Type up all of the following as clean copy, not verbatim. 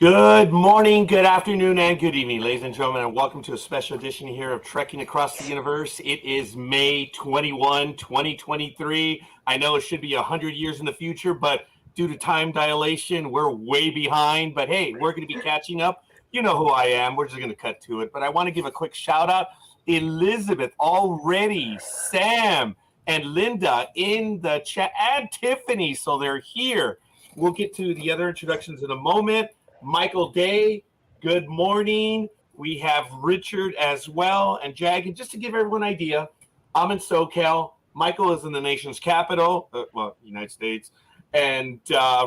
Good morning, good afternoon, and good evening, ladies and gentlemen, and welcome to a special edition here of Trekking Across the Universe. It is May 21, 2023. I know it should be 100 years in the future, but due to time dilation, we're way behind. But hey, we're going to be catching up. You know who I am. We're just going to cut to it. But I want to give a quick shout out. Elizabeth already, Sam, and Linda in the chat, and Tiffany. So they're here. We'll get to the other introductions in a moment. Michael Day, good morning. We have Richard as well, and Jag. And just to give everyone an idea, I'm in SoCal. Michael is in the nation's capital, United States, and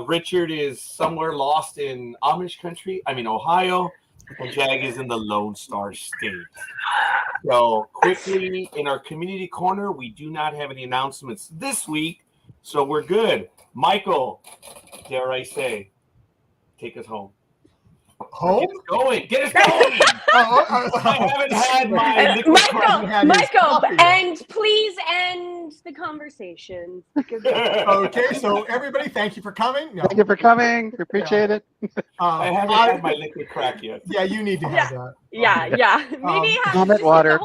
Richard is somewhere lost in Ohio, and Jag is in the Lone Star State. So quickly, in our community corner, we do not have any announcements this week, so we're good. Michael, dare I say, take us home. Home? Get us going. I haven't had my Michael, and please end the conversation. Okay, so everybody, thank you for coming. Thank you for coming. We appreciate it. I haven't had my liquid crack yet. Yeah, you need to have that. Yeah. Maybe Comet water.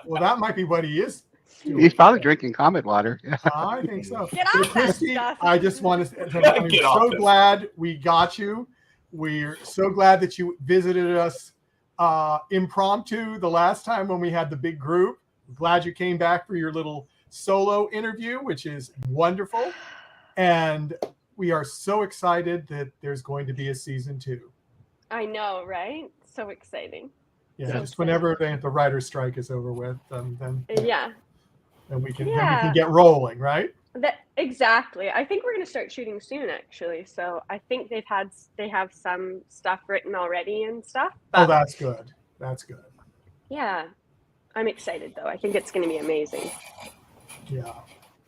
Well, that might be what he is doing. He's probably drinking Comet water. I think so. Get off that Christie, stuff. I just want to I'm so glad we got you. We're so glad that you visited us impromptu the last time when we had the big group. Glad you came back for your little solo interview, which is wonderful. And we are so excited that there's going to be a season 2. I know, right? So exciting. Yeah, So just whenever the writer's strike is over with, then we can get rolling, right? Exactly. I think we're going to start shooting soon, actually. So I think they have some stuff written already and stuff. Oh, that's good. That's good. Yeah, I'm excited though. I think it's going to be amazing. Yeah.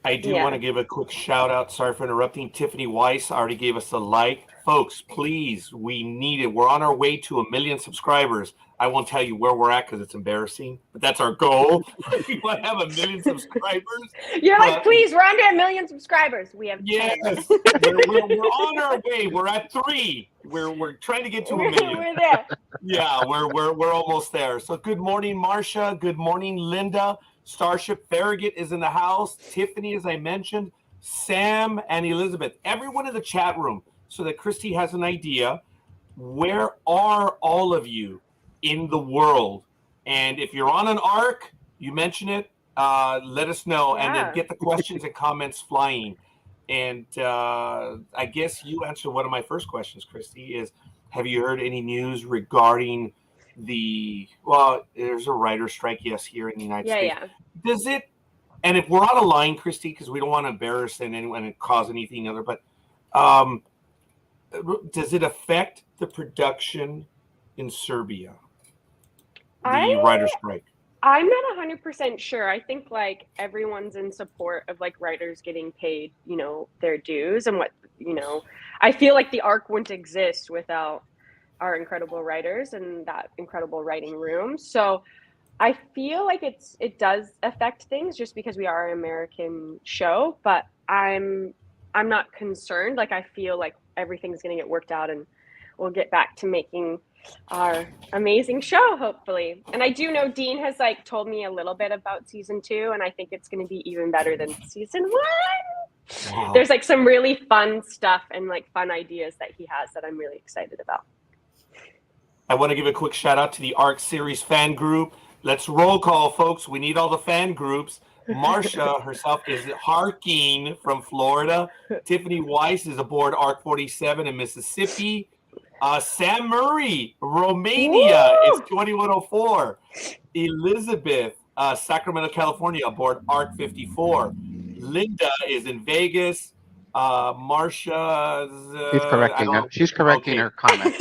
I do want to give a quick shout out. Sorry for interrupting. Tiffany Weiss already gave us a like. Folks, please, we need it. We're on our way to 1 million subscribers. I won't tell you where we're at because it's embarrassing, but that's our goal. We want to have 1 million subscribers. You're like, please, we're under 1 million subscribers. We have 10. Yes, we're on our way. We're at 3. We're trying to get to 1 million. We're there. Yeah, we're almost there. So good morning, Marcia. Good morning, Linda. Starship Farragut is in the house. Tiffany, as I mentioned, Sam, and Elizabeth. Everyone in the chat room, so that Christy has an idea. Where are all of you in the world? And if you're on an arc, you mention it, let us know, and then get the questions and comments flying. And I guess you answered one of my first questions, Christy, is have you heard any news regarding there's a writer's strike, yes, here in the United States. Yeah. Does it, and if we're on a line, Christy, because we don't want to embarrass anyone and cause anything other, but does it affect the production in Serbia? The writer's strike. I'm not 100% sure. I think like everyone's in support of like writers getting paid, their dues and what, I feel like the arc wouldn't exist without our incredible writers and that incredible writing room. So I feel like it does affect things just because we are an American show, but I'm not concerned. Like I feel like everything's going to get worked out and we'll get back to making our amazing show, hopefully. And I do know Dean has like told me a little bit about season 2, and I think it's going to be even better than season 1. Wow. There's like some really fun stuff and like fun ideas that he has that I'm really excited about. I want to give a quick shout out to the ARC series fan group. Let's roll call, folks. We need all the fan groups. Marcia herself is harking from Florida. Tiffany Weiss is aboard ARC 47 in Mississippi. Sam Murray, Romania, is 2104. Elizabeth, Sacramento, California, aboard ARC 54. Linda is in Vegas. Marcia, she's correcting her comment.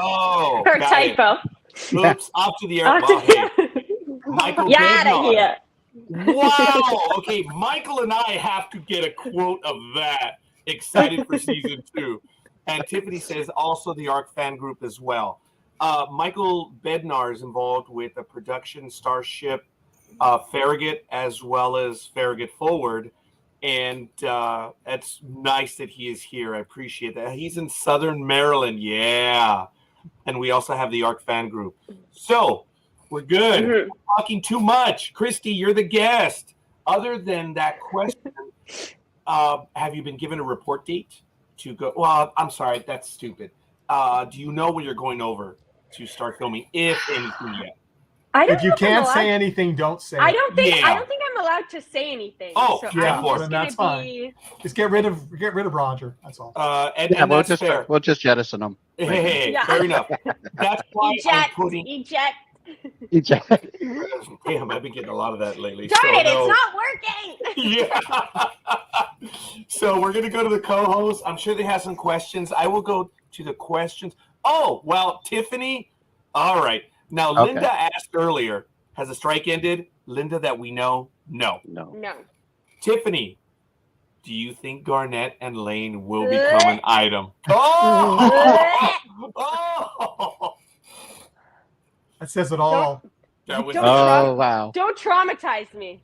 Oh, her typo. Oops, off to the air. Well, hey, Michael, get out of here. Wow. Okay, Michael and I have to get a quote of that. Excited for season 2. And Tiffany says also the ARC fan group as well. Michael Bednar is involved with the production Starship Farragut as well as Farragut Forward. And it's nice that he is here. I appreciate that. He's in Southern Maryland. Yeah. And we also have the ARC fan group. So we're good. We're talking too much. Christie, you're the guest. Other than that question, have you been given a report date to go? Well, I'm sorry. That's stupid. Do you know when you're going over to start filming, if anything yet? If you can't say anything, don't say. I don't think I'm allowed to say anything. Oh, so yeah, I'm just that's fine. Just get rid of Roger. That's all. And that's fair. We'll just jettison him. Hey, fair enough. That's why I'm putting eject. Damn, I've been getting a lot of that lately. Darn it, it's not working. Yeah. So we're gonna go to the co-host. I'm sure they have some questions. I will go to the questions. Oh, well, Tiffany. All right. Now, Okay. Linda asked earlier, has the strike ended? Linda, that we know, no. Tiffany, do you think Garnet and Lane will become an item? Oh! That says it all. Wow. Don't traumatize me.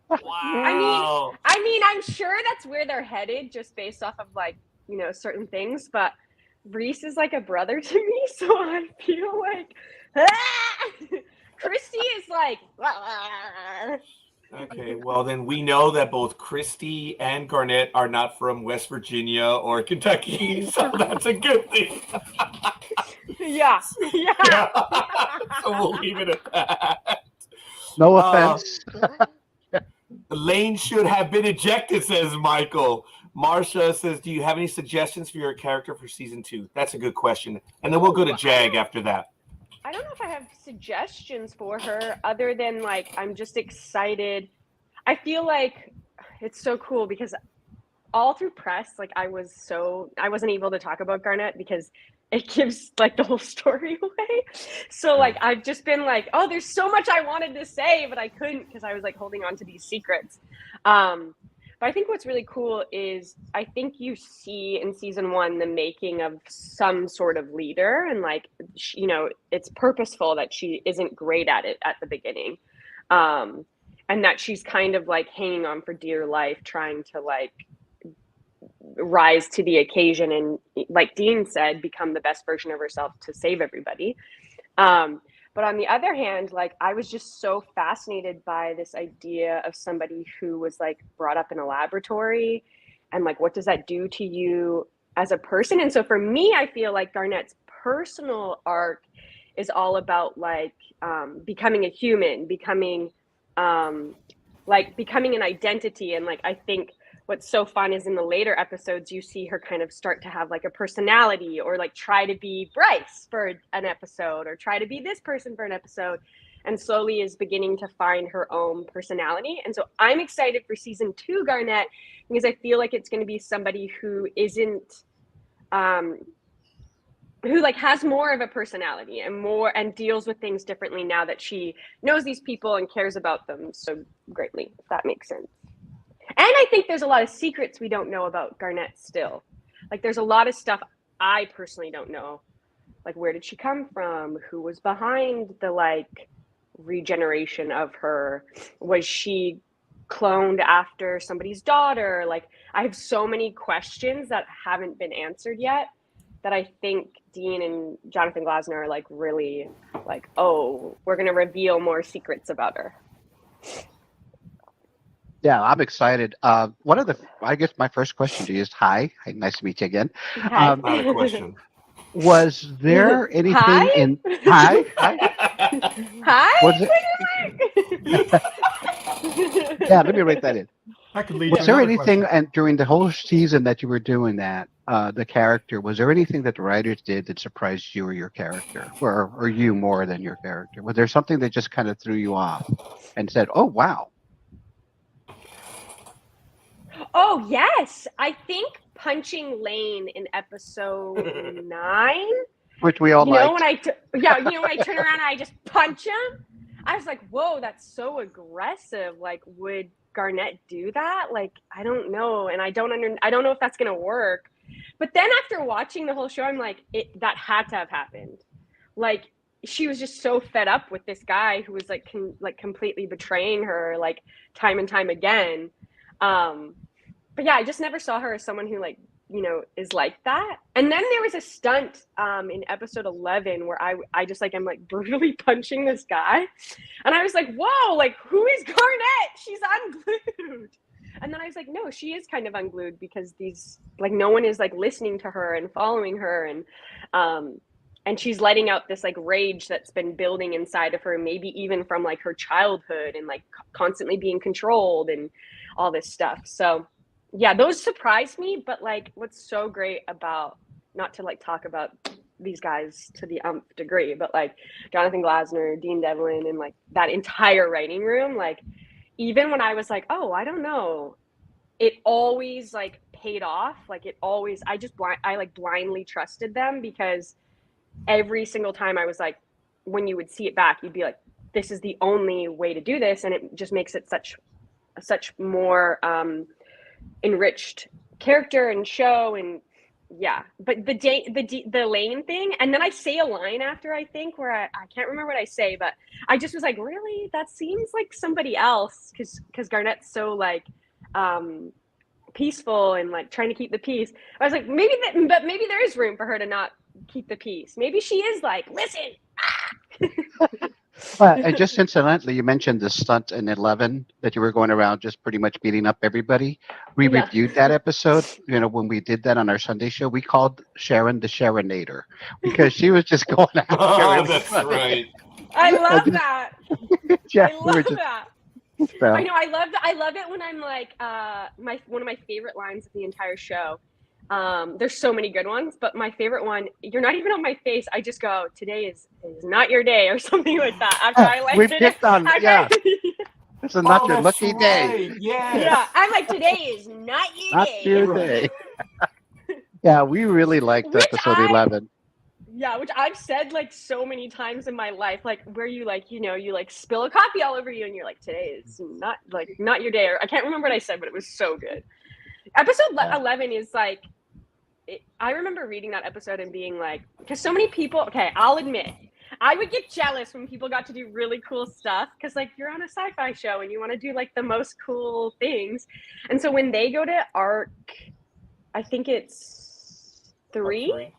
Wow. I mean, I'm sure that's where they're headed just based off of like, certain things, but Reese is like a brother to me, so I feel like Christie is like Okay, well then we know that both Christie and Garnet are not from West Virginia or Kentucky, so that's a good thing. Yeah. So we'll leave it at that. No offense. Lane should have been ejected, says Michael. Marsha says, do you have any suggestions for your character for season 2? That's a good question. And then we'll go to Jag after that. I don't know if I have suggestions for her other than like I'm just excited. I feel like it's so cool because all through press, like I wasn't able to talk about Garnet because it gives like the whole story away. So like I've just been like, oh, there's so much I wanted to say, but I couldn't because I was like holding on to these secrets. But I think what's really cool is I think you see in season 1 the making of some sort of leader, and like it's purposeful that she isn't great at it at the beginning, and that she's kind of like hanging on for dear life, trying to like rise to the occasion and, like Dean said, become the best version of herself to save everybody. But on the other hand, like I was just so fascinated by this idea of somebody who was like brought up in a laboratory, and like what does that do to you as a person? And so for me, I feel like Garnet's personal arc is all about like becoming a human, becoming an identity. And like I think what's so fun is in the later episodes, you see her kind of start to have like a personality, or like try to be Bryce for an episode, or try to be this person for an episode, and slowly is beginning to find her own personality. And so I'm excited for season 2 Garnet, because I feel like it's going to be somebody who isn't, who like has more of a personality and deals with things differently now that she knows these people and cares about them so greatly, if that makes sense. And I think there's a lot of secrets we don't know about Garnet still. Like there's a lot of stuff I personally don't know. Like where did she come from? Who was behind the like regeneration of her? Was she cloned after somebody's daughter? Like I have so many questions that haven't been answered yet that I think Dean and Jonathan Glasner are like really like, oh, we're going to reveal more secrets about her. Yeah, I'm excited. I guess my first question to you is, hi, nice to meet you again. Not a question. Was there anything Hi? in hi? Hi? Was yeah, let me write that in. That could lead Was to there another anything, question. and during the whole season that you were doing that, the character, was there anything that the writers did that surprised you or your character, or you more than your character? Was there something that just kind of threw you off and said, oh, wow? Oh, yes. I think punching Lane in episode 9. Which we all liked. When I turn around and I just punch him, I was like, whoa, that's so aggressive. Like, would Garnet do that? Like, I don't know. And I don't know if that's going to work. But then after watching the whole show, I'm like, that had to have happened. Like, she was just so fed up with this guy who was like completely betraying her, like time and time again. but yeah, I just never saw her as someone who like, you know, is like that. And then there was a stunt in episode 11 where I just like, I'm like brutally punching this guy. And I was like, whoa, like who is Garnet? She's unglued. And then I was like, no, she is kind of unglued because these, like, no one is like listening to her and following her. And she's letting out this like rage that's been building inside of her, maybe even from like her childhood and like constantly being controlled and all this stuff. So yeah, those surprised me. But like, what's so great about, not to like talk about these guys to the nth degree, but like Jonathan Glasner, Dean Devlin, and like that entire writing room, like even when I was like, oh, I don't know, it always like paid off. Like it always, I like blindly trusted them, because every single time I was like, when you would see it back, you'd be like, this is the only way to do this. And it just makes it such more enriched character and show. And yeah, but the Lane thing, and then I say a line after, I think, where I can't remember what I say, but I just was like, really, that seems like somebody else, because Garnet's so like peaceful and like trying to keep the peace. I was like, maybe there is room for her to not keep the peace. Maybe she is like, listen. Well, and just incidentally, you mentioned the stunt in 11 that you were going around just pretty much beating up everybody. We reviewed that episode. You know, when we did that on our Sunday show, we called Sharon the Sharonator, because she was just going after everybody. That's right. I love that. Yeah, I love that. So. I know. I love it when I'm like, one of my favorite lines of the entire show. There's so many good ones, but my favorite one, you're not even on my face. I just go, today is not your day, or something like that. After I like we picked on, yeah. It's not your lucky day. Yes. Yeah, I'm like, today is not your day. Not your day. Yeah, we really liked episode 11. Yeah, which I've said like so many times in my life, like where you like, you know, you like spill a coffee all over you and you're like, today is not your day. Or I can't remember what I said, but it was so good. Episode 11 is like, I remember reading that episode and being like, because so many people, okay, I'll admit, I would get jealous when people got to do really cool stuff, because like you're on a sci-fi show and you want to do like the most cool things. And so when they go to arc, I think it's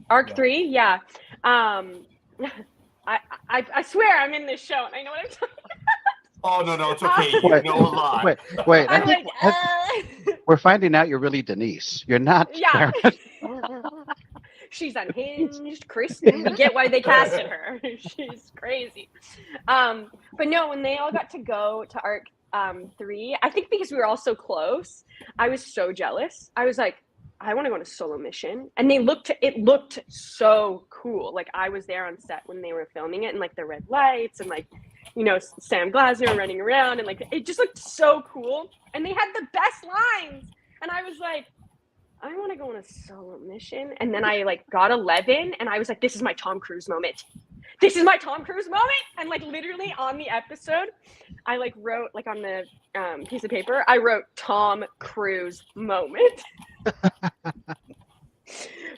arc 3, yeah. I swear I'm in this show and I know what I'm talking about. Oh, no, it's okay. You know a lot. Wait. I'm like, we're finding out you're really Denise. You're not. Yeah. She's unhinged. Kristen, we get why they casted her. She's crazy. But no, when they all got to go to arc 3, I think because we were all so close, I was so jealous. I was like, I want to go on a solo mission. And it looked so cool. Like I was there on set when they were filming it, and like the red lights and like, you know, Sam Glasner running around, and like it just looked so cool. And they had the best lines. And I was like, I want to go on a solo mission. And then I like got 11 and I was like, this is my Tom Cruise moment. This is my Tom Cruise moment. And like literally on the episode, I like wrote like on the piece of paper, I wrote Tom Cruise moment. But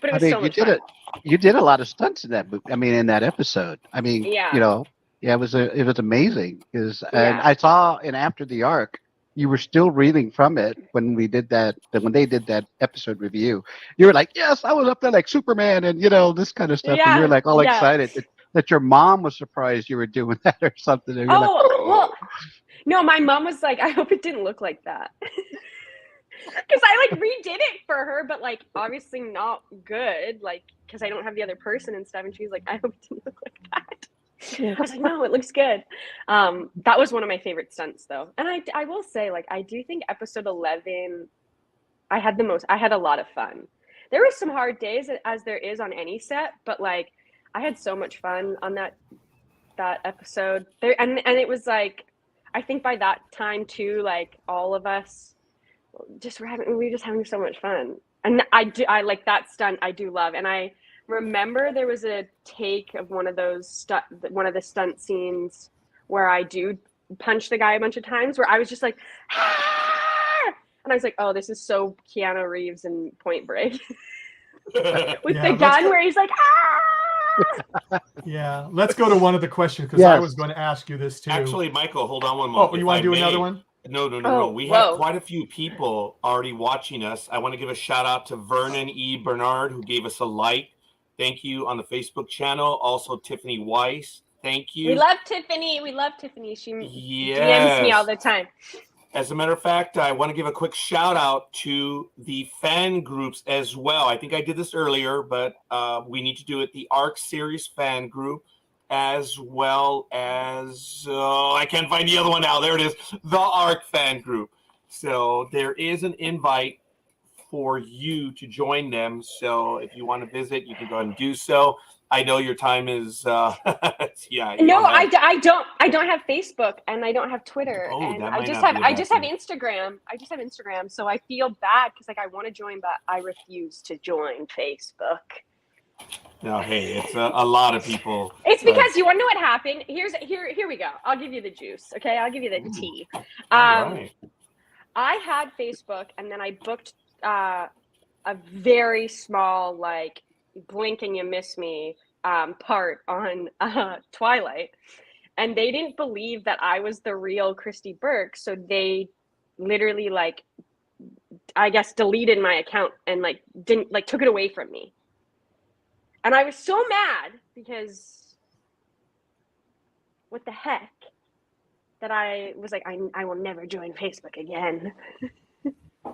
it was so much fun. You did a lot of stunts in that movie. I mean, in that episode. I mean, you know, yeah, it was amazing. And I saw in After the Arc, you were still reading from it when we did that. When they did that episode review, you were like, "Yes, I was up there like Superman," and you know this kind of stuff. Yeah, and you were like all excited that your mom was surprised you were doing that or something. And well, no, my mom was like, "I hope it didn't look like that," because I like redid it for her, but like obviously not good, like because I don't have the other person and stuff. And she's like, "I hope it didn't look like that." I was like, no, it looks good. That was one of my favorite stunts though. And I will say, like, I do think episode 11, I had a lot of fun. There were some hard days, as there is on any set, but like, I had so much fun on that episode there. And it was like, I think by that time too, like all of us we were just having so much fun. And I like that stunt. I do love. And I remember there was a take of one of the stunt scenes where I do punch the guy a bunch of times, where I was just like, ah! And I was like, oh, this is so Keanu Reeves in Point Break with the gun where he's like, ah! Yeah, let's go to one of the questions, because I was going to ask you this too. Actually, Michael, hold on one moment. Oh, you want to do another one? No. We have quite a few people already watching us. I want to give a shout out to Vernon E. Bernard, who gave us a like. Thank you on the Facebook channel. Also, Tiffany Weiss. Thank you. We love Tiffany. She DMs me all the time. As a matter of fact, I want to give a quick shout out to the fan groups as well. I think I did this earlier, but we need to do it. The ARC series fan group, as well as, I can't find the other one now. There it is, the ARC fan group. So there is an invite for you to join them. So if you want to visit, you can go ahead and do so. I know your time is, yeah. No, I don't have Facebook and I don't have Twitter. Oh, and that I might just not have be a bad thing. Instagram. I just have Instagram. So I feel bad because like I want to join, but I refuse to join Facebook. No, hey, it's a lot of people. It's because you want to know what happened. Here we go. I'll give you the juice. Okay, I'll give you the tea. Right. I had Facebook, and then I booked a very small, like, blink and you miss me part on Twilight, and they didn't believe that I was the real Christie Burke, so they literally, like, I guess deleted my account and like didn't like took it away from me. And I was so mad because what the heck, that I was like, I will never join Facebook again.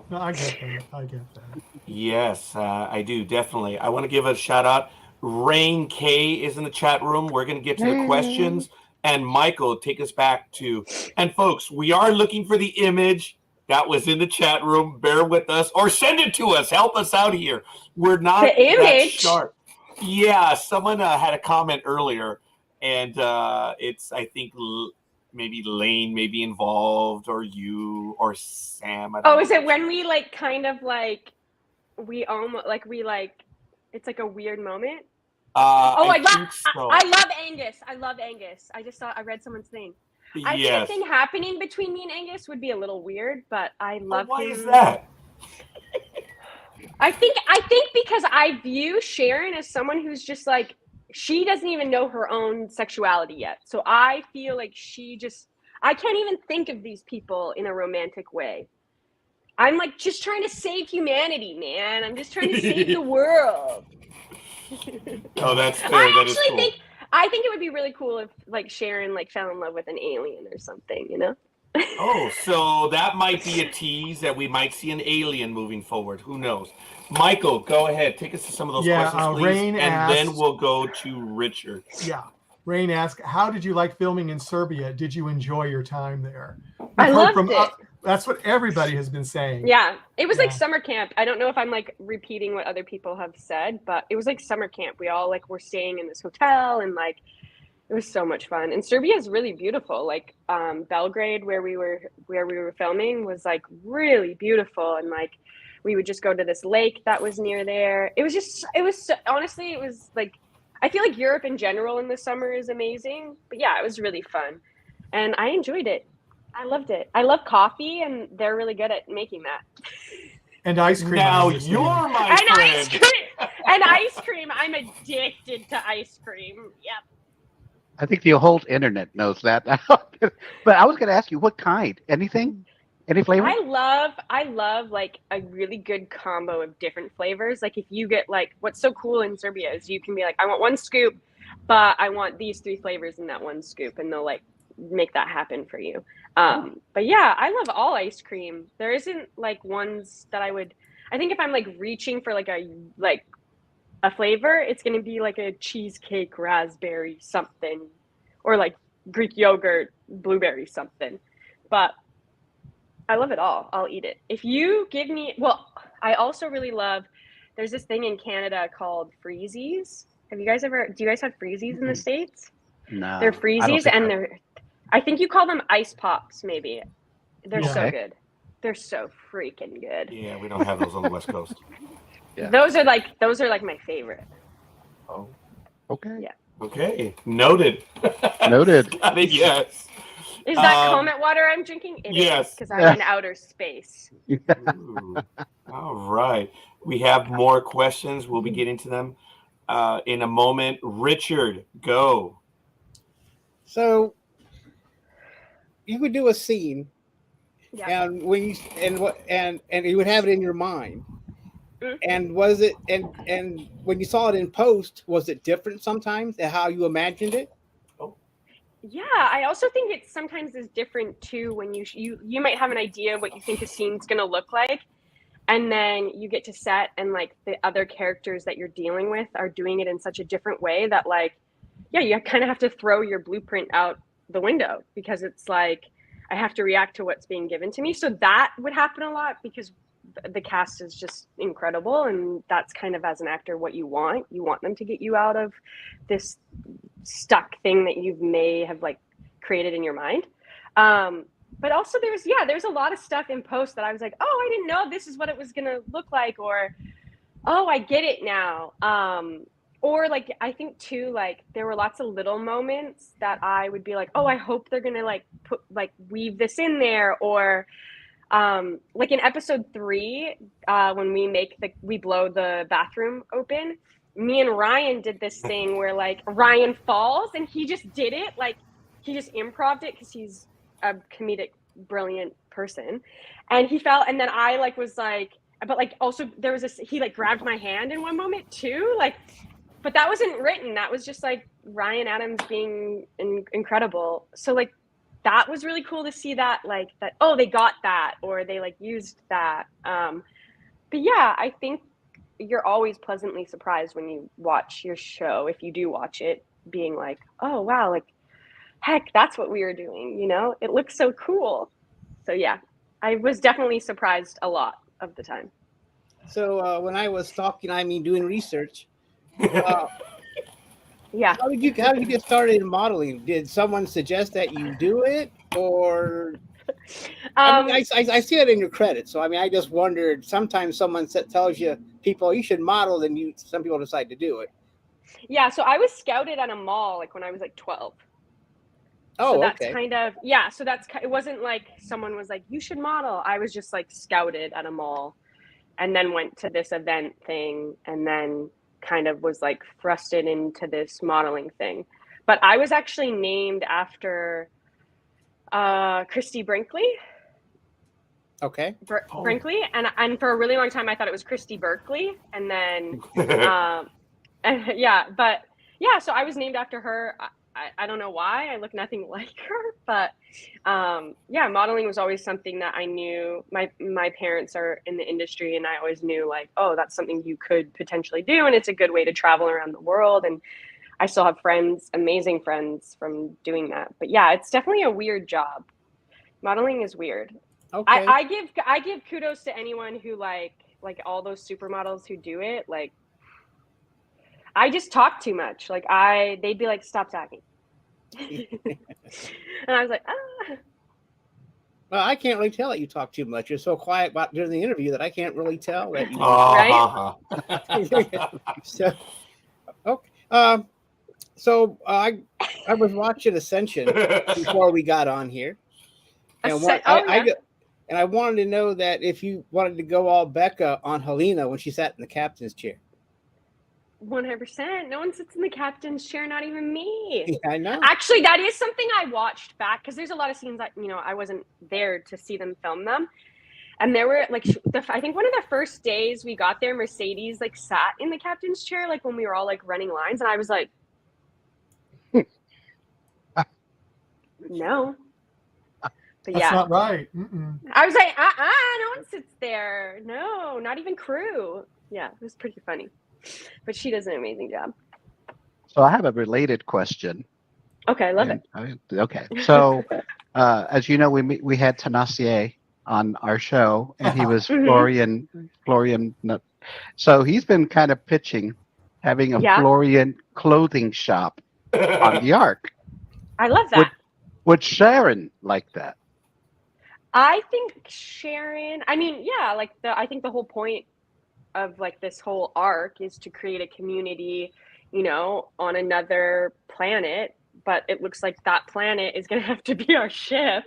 No, I get that. Yes, I do, definitely. I want to give a shout out. Rain K is in the chat room. We're going to get to the questions. And Michael, take us back to, and folks, we are looking for the image that was in the chat room. Bear with us or send it to us. Help us out here. We're not The image? that sharp. Yeah, someone had a comment earlier, and it's, I think, maybe Lane may be involved, or you, or Sam. Is it when we like kind of like we almost like we like it's like a weird moment? I love Angus. I love Angus. I read someone's thing. I think a thing happening between me and Angus would be a little weird, but I love him. Why is that? I think because I view Sharon as someone who's just like, she doesn't even know her own sexuality yet. So I feel like I can't even think of these people in a romantic way. I'm like just trying to save humanity, man. I'm just trying to save the world. Oh, that's fair. I think it would be really cool if like Sharon like fell in love with an alien or something, you know? Oh, so that might be a tease that we might see an alien moving forward. Who knows? Michael, go ahead. Take us to some of those questions, please. Rain asked, then we'll go to Richard. Yeah. Rain asked, how did you like filming in Serbia? Did you enjoy your time there? I loved it. That's what everybody has been saying. Yeah. It was like summer camp. I don't know if I'm like repeating what other people have said, but it was like summer camp. We all like were staying in this hotel and like it was so much fun. And Serbia is really beautiful. Like Belgrade, where we were filming, was like really beautiful. And like we would just go to this lake that was near there. Honestly, it was like, I feel like Europe in general in the summer is amazing. But yeah, it was really fun. And I enjoyed it. I loved it. I love coffee, and they're really good at making that. And ice cream. Now you're my friend. And ice cream. I'm addicted to ice cream. Yep. I think the whole internet knows that now. But I was going to ask you, what kind? Anything? Any flavor? I love like a really good combo of different flavors. Like if you get like, what's so cool in Serbia is you can be like, I want one scoop, but I want these 3 flavors in that one scoop, and they'll like make that happen for you. But yeah, I love all ice cream. There isn't like ones that I think if I'm like reaching for like a flavor, it's going to be like a cheesecake raspberry something, or like Greek yogurt blueberry something. But I love it all. I'll eat it. If you give me, I also really love, there's this thing in Canada called freezies. Do you guys have freezies in the States? No. They're freezies, and I think you call them ice pops, maybe. They're so good. They're so freaking good. Yeah, we don't have those on the West Coast. Yeah. Those are like my favorite. Oh, okay. Yeah. Okay, noted. Noted. Yes. Is that Comet water I'm drinking? Yes. Because I'm in outer space. Ooh. All right. We have more questions. We'll be getting to them in a moment. Richard, go. So you would do a scene Yeah. And when you and you would have it in your mind. Mhm. And was it and when you saw it in post, was it different sometimes than how you imagined it? Yeah, I also think it sometimes is different too when you might have an idea of what you think a scene's gonna look like, and then you get to set and like the other characters that you're dealing with are doing it in such a different way that like, yeah, you kind of have to throw your blueprint out the window because it's like I have to react to what's being given to me. So that would happen a lot because the cast is just incredible, and that's kind of as an actor what you want. You want them to get you out of this stuck thing that you may have like created in your mind. But also there's a lot of stuff in post that I was like, oh, I didn't know this is what it was gonna look like, or oh, I get it now. Or like I think too, like there were lots of little moments that I would be like, oh, I hope they're gonna like put like weave this in there, or like in episode 3, when we blow the bathroom open, me and Ryan did this thing where like Ryan falls and he just did it, like he just improv'd it because he's a comedic brilliant person, and he fell, and then I like was like, but like also there was this, he like grabbed my hand in one moment too, like, but that wasn't written, that was just like Ryan Adams being incredible. So like that was really cool to see that, like that, oh, they got that, or they like used that. But yeah, I think you're always pleasantly surprised when you watch your show, if you do watch it, being like, oh wow, like heck, that's what we were doing, you know, it looks so cool. So yeah, I was definitely surprised a lot of the time. So when I was doing research, Yeah. how did you get started in modeling? Did someone suggest that you do it, or I mean, I see it in your credits, so I mean, I just wondered. Sometimes someone tells you people you should model, then some people decide to do it. Yeah, so I was scouted at a mall like when I was like 12. Oh, so that's okay. kind of, yeah. So it wasn't like someone was like, you should model. I was just like scouted at a mall, and then went to this event thing, and then kind of was like thrusted into this modeling thing. But I was actually named after Christie Brinkley. Okay. Brinkley, and for a really long time I thought it was Christie Berkeley, and then yeah, but yeah, so I was named after her. I don't know why, I look nothing like her, but yeah, modeling was always something that I knew. My parents are in the industry, and I always knew like, oh, that's something you could potentially do, and it's a good way to travel around the world. And I still have friends, amazing friends from doing that. But yeah, it's definitely a weird job. Modeling is weird. Okay. I give kudos to anyone who like all those supermodels who do it. Like, I just talk too much. Like they'd be like, stop talking. And I was like, ah. Well, I can't really tell that you talk too much. You're so quiet during the interview that I can't really tell that you. Right? So, okay. So I was watching Ascension before we got on here, and I wanted to know that if you wanted to go all Becca on Helena when she sat in the captain's chair. 100%. No one sits in the captain's chair, not even me. Yeah, I know. Actually, that is something I watched back, because there's a lot of scenes that, you know, I wasn't there to see them film them. And there were like, I think one of the first days we got there, Mercedes like sat in the captain's chair, like when we were all like running lines, and I was like, no. But That's yeah, not right. Mm-mm. I was like, no one sits there. No, not even crew. Yeah, it was pretty funny. But she does an amazing job. So I have a related question. Okay, I love it. Okay, so as you know, we had Tenacier on our show, and he was Florian. So he's been kind of pitching having a Florian clothing shop on the Ark. I love that. Would Sharon like that? I think Sharon, I mean, yeah, like I think the whole point of like this whole arc is to create a community, you know, on another planet. But it looks like that planet is going to have to be our ship,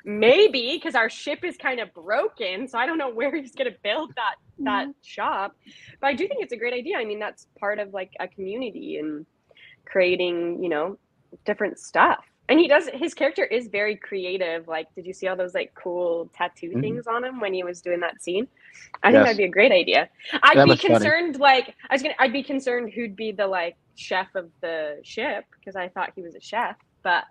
maybe, because our ship is kind of broken. So I don't know where he's going to build that shop. But I do think it's a great idea. I mean, that's part of like a community and creating, you know, different stuff. And his character is very creative. Like, did you see all those like cool tattoo things on him when he was doing that scene? I think that'd be a great idea. I'd be concerned, I'd be concerned who'd be the like chef of the ship, because I thought he was a chef, but.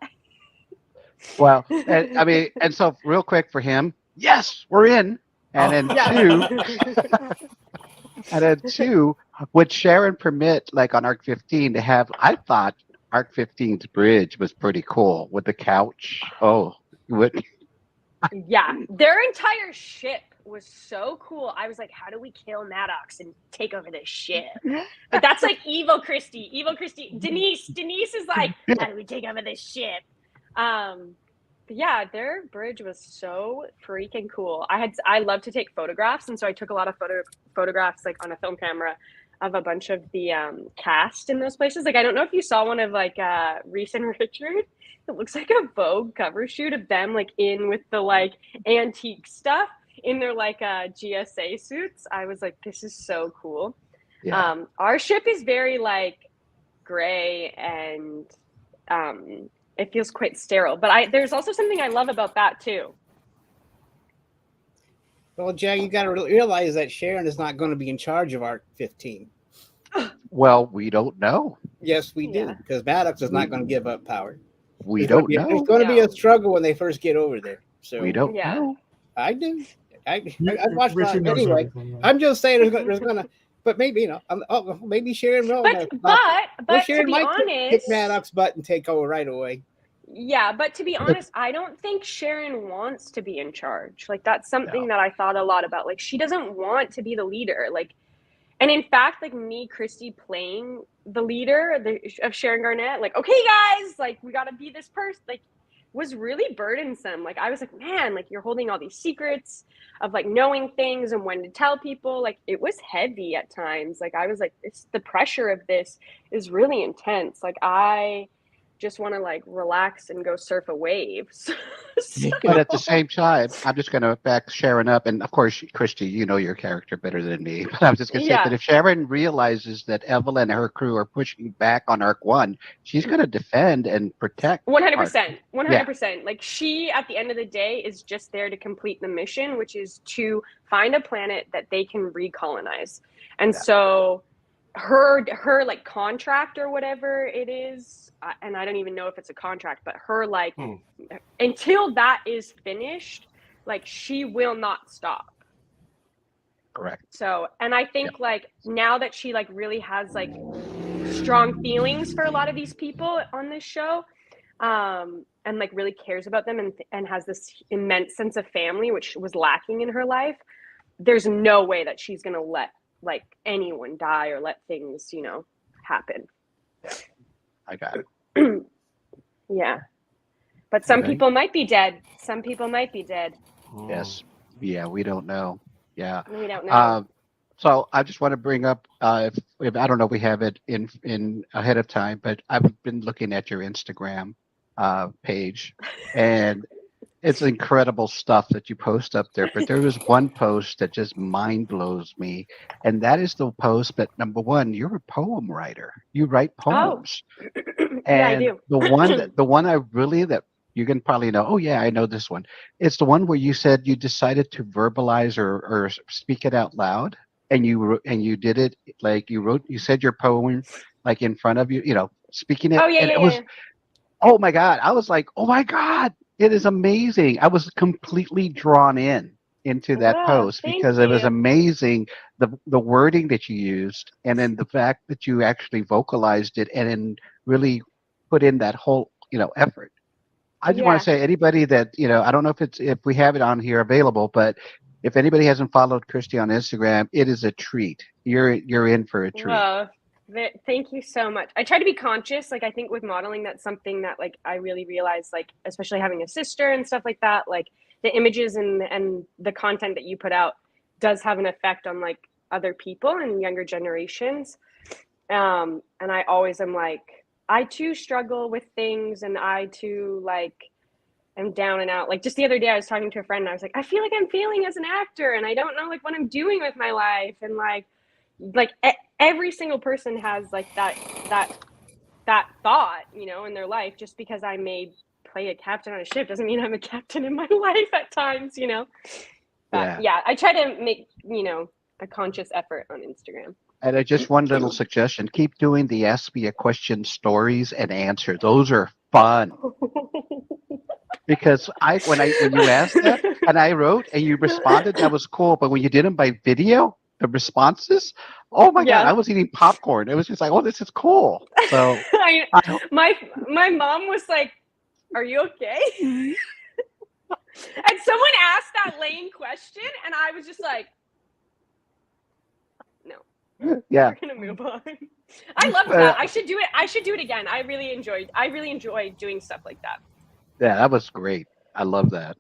Well, I mean, and so real quick for him, yes, we're in. And then two, would Sharon permit, like on Arc 15, to have, I thought Arc 15's bridge was pretty cool with the couch. Oh, yeah, their entire ship was so cool. I was like, how do we kill Maddox and take over the ship? But that's like evil Christie. Denise is like, how do we take over the ship? But yeah, their bridge was so freaking cool. I love to take photographs, and so I took a lot of photographs like on a film camera of a bunch of the cast in those places. Like, I don't know if you saw one of like Reese and Richard. It looks like a Vogue cover shoot of them like in with the like antique stuff in their like GSA suits. I was like, this is so cool. Yeah. Our ship is very like gray and it feels quite sterile, but there's also something I love about that too. Well, Jack, you got to realize that Sharon is not going to be in charge of Arc 15. Well, we don't know. Yes, we do, because Maddox is not going to give up power. We don't know. It's going to be a struggle when they first get over there. So we don't know. I do. I watched it anyway. I'm just saying there's going to. But maybe, maybe Sharon will. But Sharon to be honest, kick Maddox's butt and take over right away. Yeah, but to be honest, I don't think Sharon wants to be in charge. Like, that's something that I thought a lot about. Like, she doesn't want to be the leader. Like, and in fact, like me, Christie playing the leader of Sharon Garnet, like, okay, guys, like, we got to be this person. Like, was really burdensome. Like, I was like, man, like, you're holding all these secrets of like knowing things and when to tell people. Like, it was heavy at times. Like, I was like, the pressure of this is really intense. Like, I just want to like relax and go surf a wave. But at the same time, I'm just going to back Sharon up. And of course, Christie, you know your character better than me. But I'm just going to say that if Sharon realizes that Evelyn and her crew are pushing back on Arc 1, she's going to defend and protect. 100%. 100%. Yeah. Like, she, at the end of the day, is just there to complete the mission, which is to find a planet that they can recolonize. And so her like contract or whatever it is, and I don't even know if it's a contract, but her like until that is finished, like, she will not stop. Correct. So, and I think like now that she like really has like strong feelings for a lot of these people on this show, and like really cares about them and has this immense sense of family, which was lacking in her life, there's no way that she's gonna let like anyone die or let things, happen. I got it. Yeah. But some people might be dead. Some people might be dead. Yes. Yeah, we don't know. Yeah. We don't know. So I just want to bring up, if I don't know if we have it in ahead of time, but I've been looking at your Instagram page, and it's incredible stuff that you post up there. But there was one post that just mind blows me, and that is the post that, number one, you're a poem writer. You write poems. And yeah, I do. the one I really, that you can probably know, oh yeah, I know this one. It's the one where you said you decided to verbalize or speak it out loud, and you did it like you said your poem like in front of you, speaking it. Oh yeah, and it was, oh my God. I was like, oh my God, it is amazing. I was completely drawn into that post because it was amazing, the wording that you used, and then the fact that you actually vocalized it and then really put in that whole effort. I just want to say, anybody that I don't know if we have it on here available, but if anybody hasn't followed Christie on Instagram, it is a treat. You're in for a treat. Well, thank you so much. I try to be conscious. Like, I think with modeling, that's something that like I really realized, like, especially having a sister and stuff like that, like the images and the content that you put out does have an effect on like other people and younger generations. And I always am like, I too struggle with things, and I too like am down and out. Like, just the other day I was talking to a friend and I was like, I feel like I'm failing as an actor and I don't know like what I'm doing with my life. And like every single person has like that that thought, you know, in their life. Just because I may play a captain on a ship doesn't mean I'm a captain in my life at times, you know. But yeah, I try to make, you know, a conscious effort on Instagram. And just one little suggestion: keep doing the Ask Me a Question stories and answer. Those are fun. Because when you asked that and I wrote and you responded, that was cool. But when you did them by video, the responses, oh my God, I was eating popcorn. It was just like, oh, this is cool. So my mom was like, "Are you okay?" And someone asked that lame question, and I was just like, "No, yeah, we're gonna move on." I loved that. I should do it. I should do it again. I really enjoyed doing stuff like that. Yeah, that was great. I love that.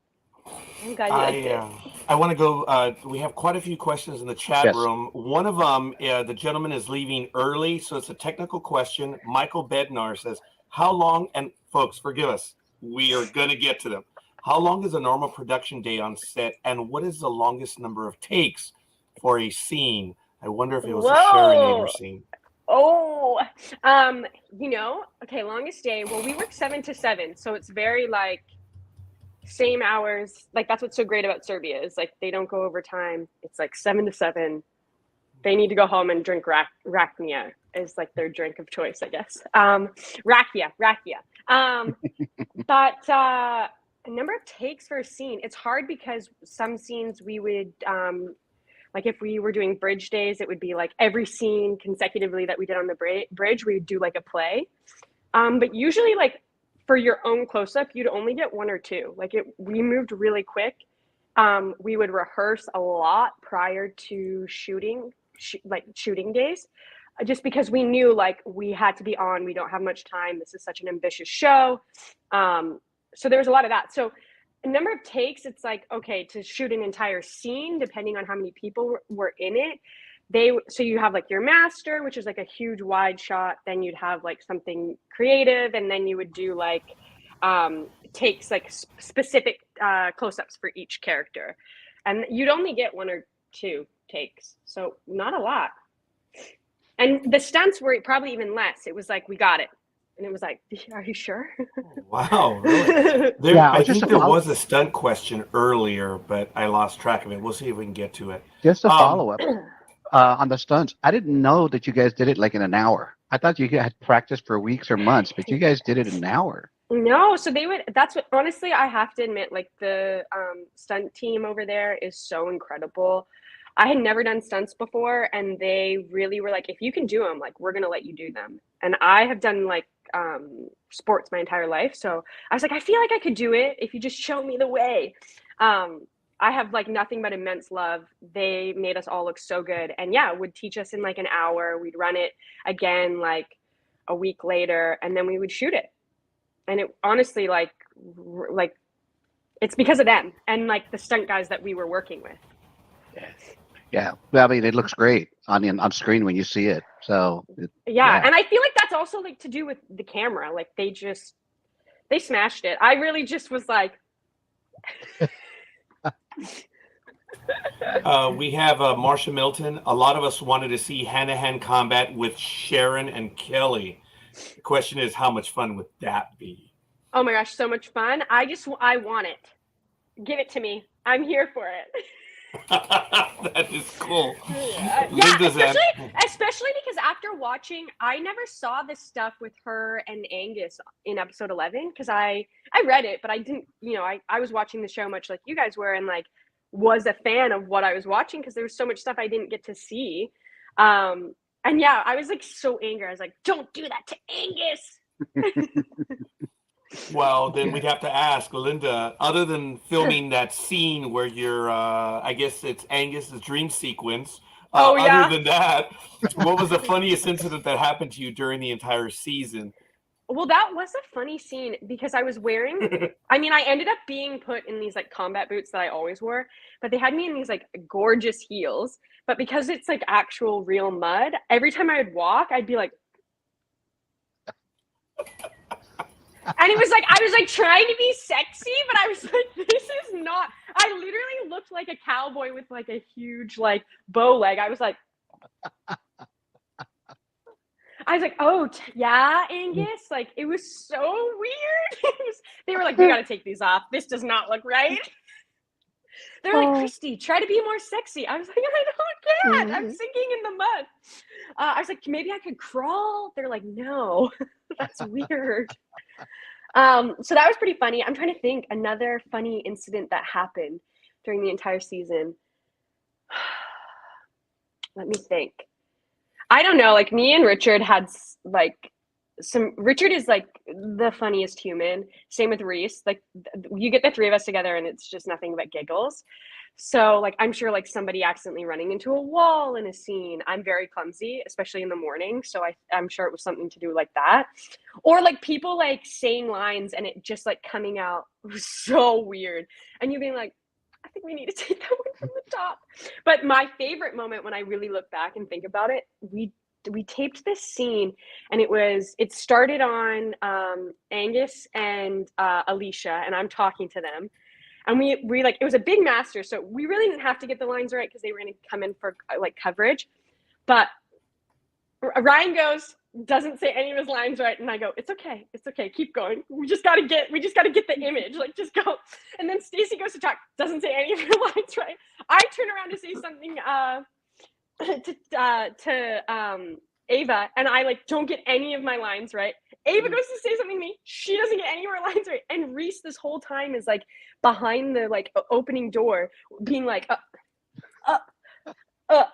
I'm glad you liked it. I want to go. We have quite a few questions in the chat room. One of them, the gentleman is leaving early, so it's a technical question. Michael Bednar says, "How long?" And folks, forgive us. We are going to get to them. How long is a normal production day on set, and what is the longest number of takes for a scene? I wonder if it was a Sharon Neighbor scene. Oh, you know, okay, longest day. Well, we work 7 to 7, so it's very like same hours. Like that's what's so great about Serbia is like they don't go overtime. It's like 7 to 7. They need to go home and drink rakia is like their drink of choice, I guess. Rakia. But a number of takes for a scene. It's hard because some scenes we would like if we were doing bridge days, it would be like every scene consecutively that we did on the bridge, we would do like a play. But usually like for your own close-up, you'd only get 1 or 2. Like we moved really quick. We would rehearse a lot prior to shooting days, just because we knew like we had to be on. We don't have much time. This is such an ambitious show. So there was a lot of that. So a number of takes, it's like, okay, to shoot an entire scene, depending on how many people were in it, so you have like your master, which is like a huge wide shot. Then you'd have like something creative, and then you would do like takes like specific close-ups for each character, and you'd only get 1 or 2 takes, so not a lot. And the stunts were probably even less. It was like, we got it. And it was like, are you sure? Wow, really? I think there was a stunt question earlier, but I lost track of it. We'll see if we can get to it. Just a follow-up on the stunts. I didn't know that you guys did it like in an hour. I thought you had practiced for weeks or months, but you guys did it in an hour. No, so that's what, honestly, I have to admit, like the stunt team over there is so incredible. I had never done stunts before, and they really were like, if you can do them, like, we're going to let you do them. And I have done like sports my entire life. So I was like, I feel like I could do it if you just show me the way. I have like nothing but immense love. They made us all look so good, and would teach us in like an hour. We'd run it again like a week later, and then we would shoot it. And it honestly, like it's because of them and like the stunt guys that we were working with. Yeah. Well, I mean, it looks great on screen when you see it. So and I feel like that's also like to do with the camera. Like they smashed it. I really just was like. We have Marsha Milton. A lot of us wanted to see hand-to-hand combat with Sharon and Kelly. The question is, how much fun would that be? Oh my gosh, so much fun. I want it. Give it to me. I'm here for it. That is cool. Especially because after watching, I never saw this stuff with her and Angus in episode 11 because I read it, but I didn't, I was watching the show much like you guys were, and like was a fan of what I was watching because there was so much stuff I didn't get to see. And I was like so angry. I was like, don't do that to Angus. Well, then we'd have to ask Linda, other than filming that scene where you're, I guess it's Angus's dream sequence. Other than that, what was the funniest incident that happened to you during the entire season? Well, that was a funny scene because I was wearing, I ended up being put in these like combat boots that I always wore, but they had me in these like gorgeous heels. But because it's like actual real mud, every time I would walk, I'd be like, and it was like, I was like trying to be sexy, but I was like, this is not, I literally looked like a cowboy with like a huge like bow leg. I was like, I was like, oh, yeah, Angus. Like, it was so weird. They were like, we got to take these off. This does not look right. They're like, Christie, try to be more sexy. I was like, I can't. I'm sinking in the mud. I was like, maybe I could crawl. They're like, no, that's weird. So that was pretty funny. I'm trying to think another funny incident that happened during the entire season. Let me think. I don't know. Like, me and Richard had like Richard is like the funniest human. Same with Reese. Like, you get the three of us together and it's just nothing but giggles. So like, I'm sure like somebody accidentally running into a wall in a scene. I'm very clumsy, especially in the morning. So I'm sure it was something to do like that. Or like people like saying lines and it just like coming out was so weird. And you being like, I think we need to take that one from the top. But my favorite moment when I really look back and think about it, we taped this scene and it started on Angus and Alicia, and I'm talking to them. And we like, it was a big master, so we really didn't have to get the lines right because they were going to come in for like coverage. But Ryan doesn't say any of his lines right, and I go, it's okay, keep going. We just got to get the image, like just go. And then Stacey goes to talk, doesn't say any of her lines right. I turn around to say something to Ava, and I like don't get any of my lines right. Ava goes to say something to me, she doesn't get any of her lines right, and Reese this whole time is like behind the like opening door, being like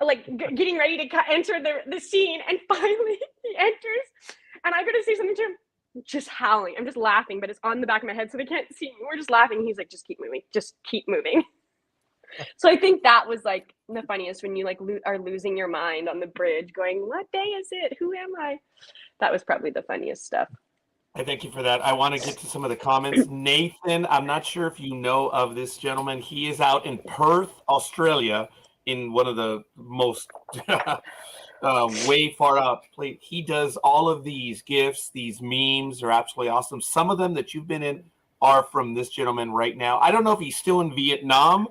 like getting ready to enter the scene, and finally he enters, and I go to say something to him, just howling. I'm just laughing, but it's on the back of my head, so they can't see me. We're just laughing. He's like, just keep moving. So I think that was like the funniest, when you like are losing your mind on the bridge going, what day is it? Who am I? That was probably the funniest stuff. I thank you for that. I want to get to some of the comments. Nathan, I'm not sure if you know of this gentleman. He is out in Perth, Australia, in one of the most way far out place. He does all of these GIFs, these memes are absolutely awesome. Some of them that you've been in are from this gentleman right now. I don't know if he's still in Vietnam,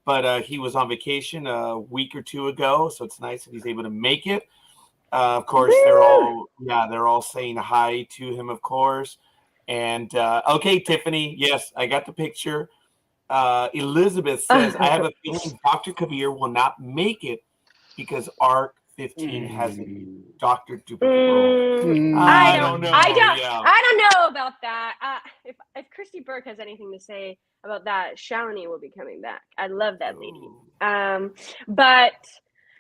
but he was on vacation a week or two ago, so it's nice that he's able to make it. Of course, they're all saying hi to him, of course. And okay, Tiffany, yes, I got the picture. Elizabeth says, I have a feeling Dr. Kabir will not make it because Arc 15 has a Dr. Duplicate role. I don't know. I don't know about that. If Christie Burke has anything to say about that, Shalini will be coming back. I love that lady. But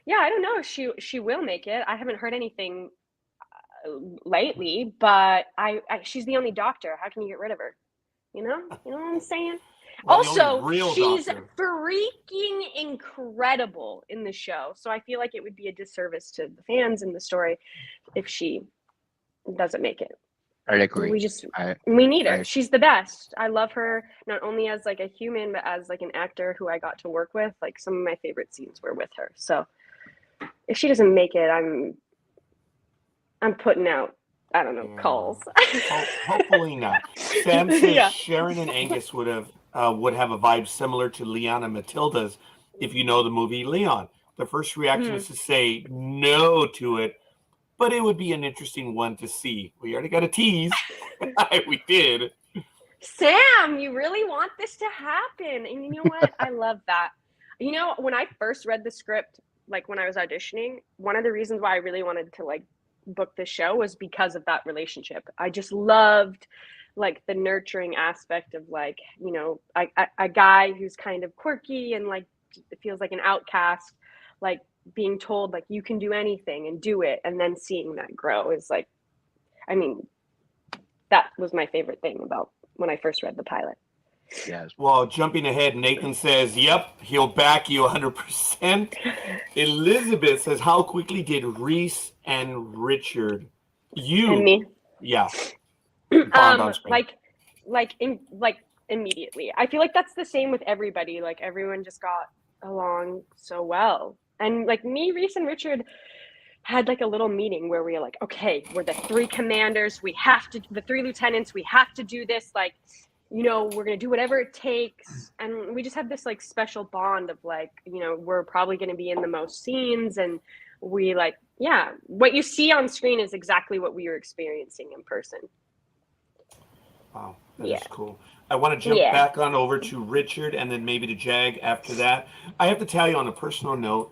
yeah, I don't know. She will make it. I haven't heard anything lately, but she's the only doctor. How can you get rid of her? You know what I'm saying? Well, also, she's doctor. freaking incredible in the show. So I feel like it would be a disservice to the fans in the story if she doesn't make it. I agree. We need her. She's the best. I love her, not only as like a human, but as like an actor who I got to work with. Like, some of my favorite scenes were with her. So if she doesn't make it, I'm putting out, I don't know, calls. Hopefully not. Sam says Sharon and Angus would have a vibe similar to Leon and Matilda's if you know the movie Leon. The first reaction is to say no to it, but it would be an interesting one to see. We already got a tease. We did. Sam, you really want this to happen. And you know what? I love that. You know, when I first read the script, like when I was auditioning, one of the reasons why I really wanted to like book this show was because of that relationship. I just loved like the nurturing aspect of like, you know, a guy who's kind of quirky and like feels like an outcast, like being told like you can do anything and do it, and then seeing that grow is like, I mean, that was my favorite thing about when I first read the pilot. Yes. Well, jumping ahead, Nathan says, yep, he'll back you 100%. Elizabeth says, how quickly did Reese and Richard, and me, yeah, like immediately. I feel like that's the same with everybody. Like, everyone just got along so well. And like me, Reese, and Richard had like a little meeting where we were like, okay, we're the three commanders. The three lieutenants, we have to do this. Like, you know, we're going to do whatever it takes. And we just have this like special bond of like, you know, we're probably going to be in the most scenes, and we like what you see on screen is exactly what we were experiencing in person. Wow, that is cool. I want to jump back on over to Richard and then maybe to Jag after that. I have to tell you on a personal note,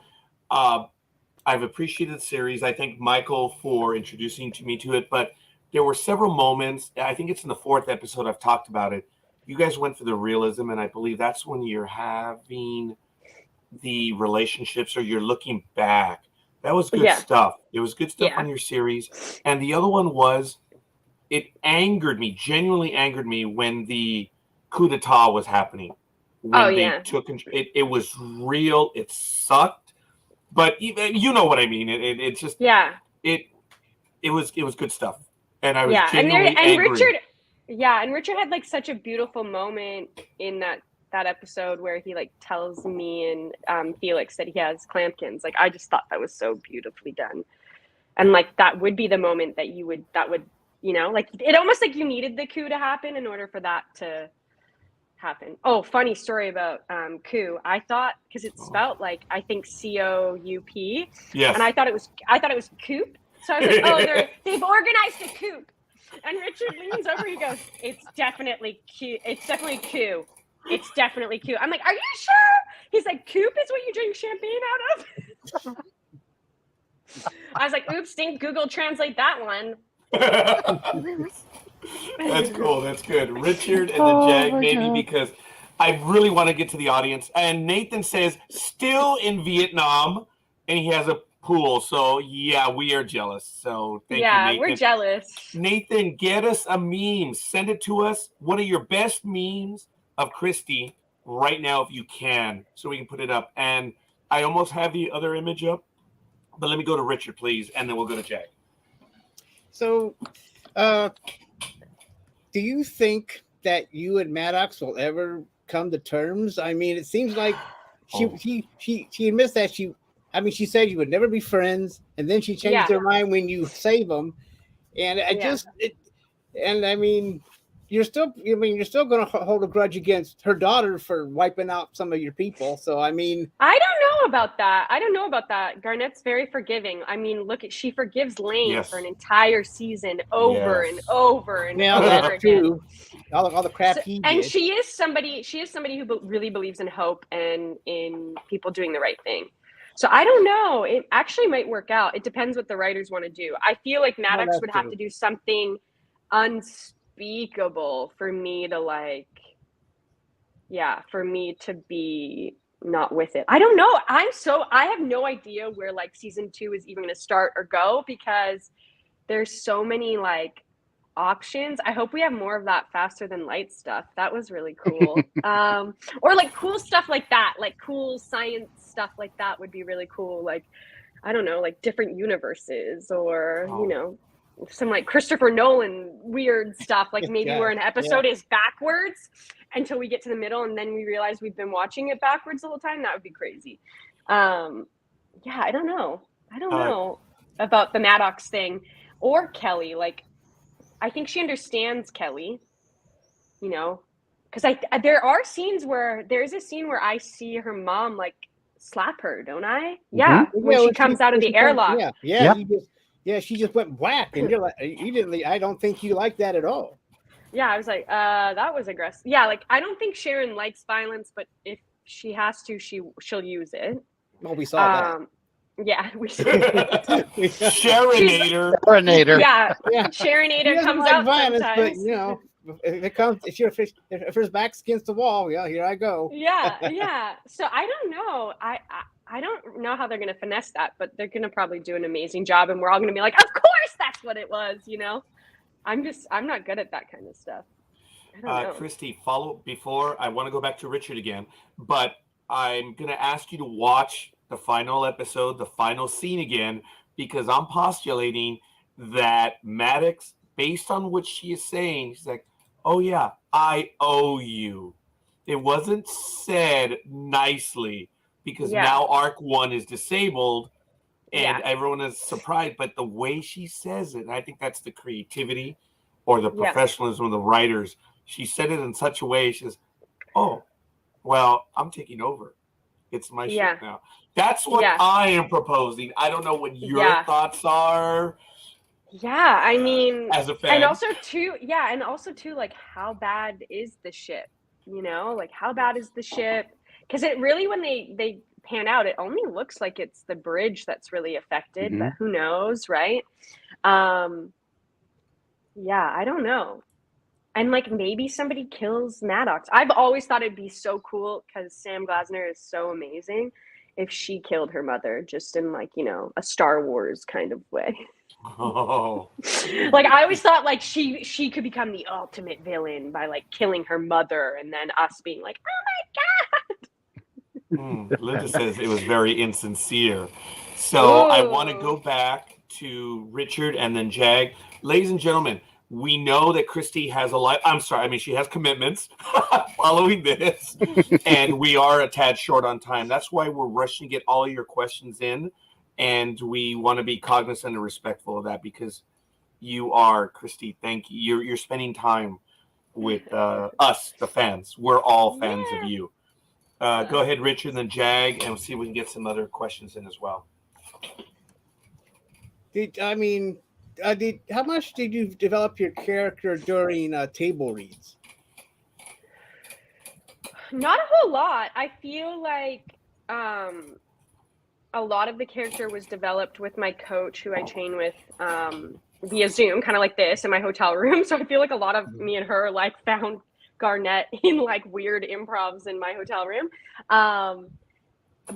I've appreciated the series. I thank Michael for introducing me to it, but there were several moments, I think it's in the 4th episode I've talked about it. You guys went for the realism, and I believe that's when you're having the relationships or you're looking back. That was good stuff. It was good stuff on your series. And the other one was, it angered me, genuinely angered me when the coup d'etat was happening. When they took it was real. It sucked, but you know what I mean. It just it was good stuff, and I was genuinely angry. Richard had like such a beautiful moment in that episode where he like tells me and Felix that he has clampkins. Like I just thought that was so beautifully done, and like that would be the moment that would like it almost like you needed the coup to happen in order for that to happen. Oh, funny story about coup. I thought because it's spelled like I think COUP. Yes. And I thought it was coop. So I was like, oh, they've organized a coup. And Richard leans over. He goes, "It's definitely coup. It's definitely coup. It's definitely coup." I'm like, "Are you sure?" He's like, "Coupe is what you drink champagne out of." I was like, "Oops, didn't Google translate that one." That's cool. That's good. Richard and then Jag, maybe because I really want to get to the audience. And Nathan says, still in Vietnam, and he has a pool. So, yeah, we are jealous. So, thank you, Nathan. Yeah, we're jealous. Nathan, get us a meme. Send it to us. One of your best memes of Christie right now, if you can, so we can put it up. And I almost have the other image up. But let me go to Richard, please, and then we'll go to Jag. So, do you think that you and Maddox will ever come to terms? I mean, it seems like she admits that she said you would never be friends, and then she changed her mind when you save them, and you're still going to hold a grudge against her daughter for wiping out some of your people. So I don't know about that. Garnet's very forgiving. I mean, she forgives Lane for an entire season over and over and over again. All the crap he did. And she is somebody who really believes in hope and in people doing the right thing. So I don't know. It actually might work out. It depends what the writers want to do. I feel like Maddox would have to do something unspeakable for me to be not with it. I don't know. I have no idea where like season 2 is even going to start or go because there's so many like options. I hope we have more of that faster than light stuff. That was really cool. Or like cool stuff like that, like cool science stuff like that would be really cool. Like, I don't know, like different universes or, some like Christopher Nolan weird stuff. Like maybe where an episode is backwards until we get to the middle and then we realize we've been watching it backwards the whole time. That would be crazy. I don't know. I don't know about the Maddox thing or Kelly. Like, I think she understands Kelly, because there are scenes where there's a scene where I see her mom like slap her, don't I? Yeah, when she comes out of the airlock. She just went whack, and you're like, I don't think you like that at all. Yeah, I was like, that was aggressive. Yeah, like I don't think Sharon likes violence, but if she has to, she'll use it. Well, we saw that. Yeah, we Sharonator. Yeah, Sharonator comes out violence, sometimes. But if her back's against the wall, here I go. Yeah. So I don't know. I don't know how they're gonna finesse that, but they're gonna probably do an amazing job, and we're all gonna be like, of course that's what it was. I'm not good at that kind of stuff. I don't know. Christie, before I want to go back to Richard again, but I'm gonna ask you to watch the final episode, the final scene again, because I'm postulating that Maddox, based on what she is saying, she's like, oh yeah, I owe you. It wasn't said nicely because now Arc 1 is disabled and everyone is surprised, but the way she says it, and I think that's the creativity or the professionalism of the writers. She said it in such a way, she says, oh, well, I'm taking over. It's my Yeah. ship now. That's what Yeah. I am proposing. I don't know what your Yeah. thoughts are. Yeah, I mean, as a fan, and also too, like, how bad is the ship? You know, like, how bad is the ship? Because it really, when they pan out, it only looks like it's the bridge that's really affected, but who knows, right? Yeah, I don't know. And like, maybe somebody kills Maddox. I've always thought it'd be so cool because Sam Glasner is so amazing if she killed her mother, just in like, you know, a Star Wars kind of way. Oh. Like, I always thought like she could become the ultimate villain by like killing her mother, and then us being like, oh my god. Linda says it was very insincere. So Ooh. I want to go back to Richard and then Jag. Ladies and gentlemen, we know that Christie has a life. I'm sorry. I mean, she has commitments following this, and we are a tad short on time. That's why we're rushing to get all your questions in, and we want to be cognizant and respectful of that because you are, Christie. Thank you. You're spending time with us, the fans. We're all fans of you. Go ahead, Richard, and then Jag, and we'll see if we can get some other questions in as well. How much did you develop your character during table reads? Not a whole lot. I feel like a lot of the character was developed with my coach, who I train with via Zoom, kind of like this, in my hotel room. So I feel like a lot of me and her like found Garnet in like weird improvs in my hotel room.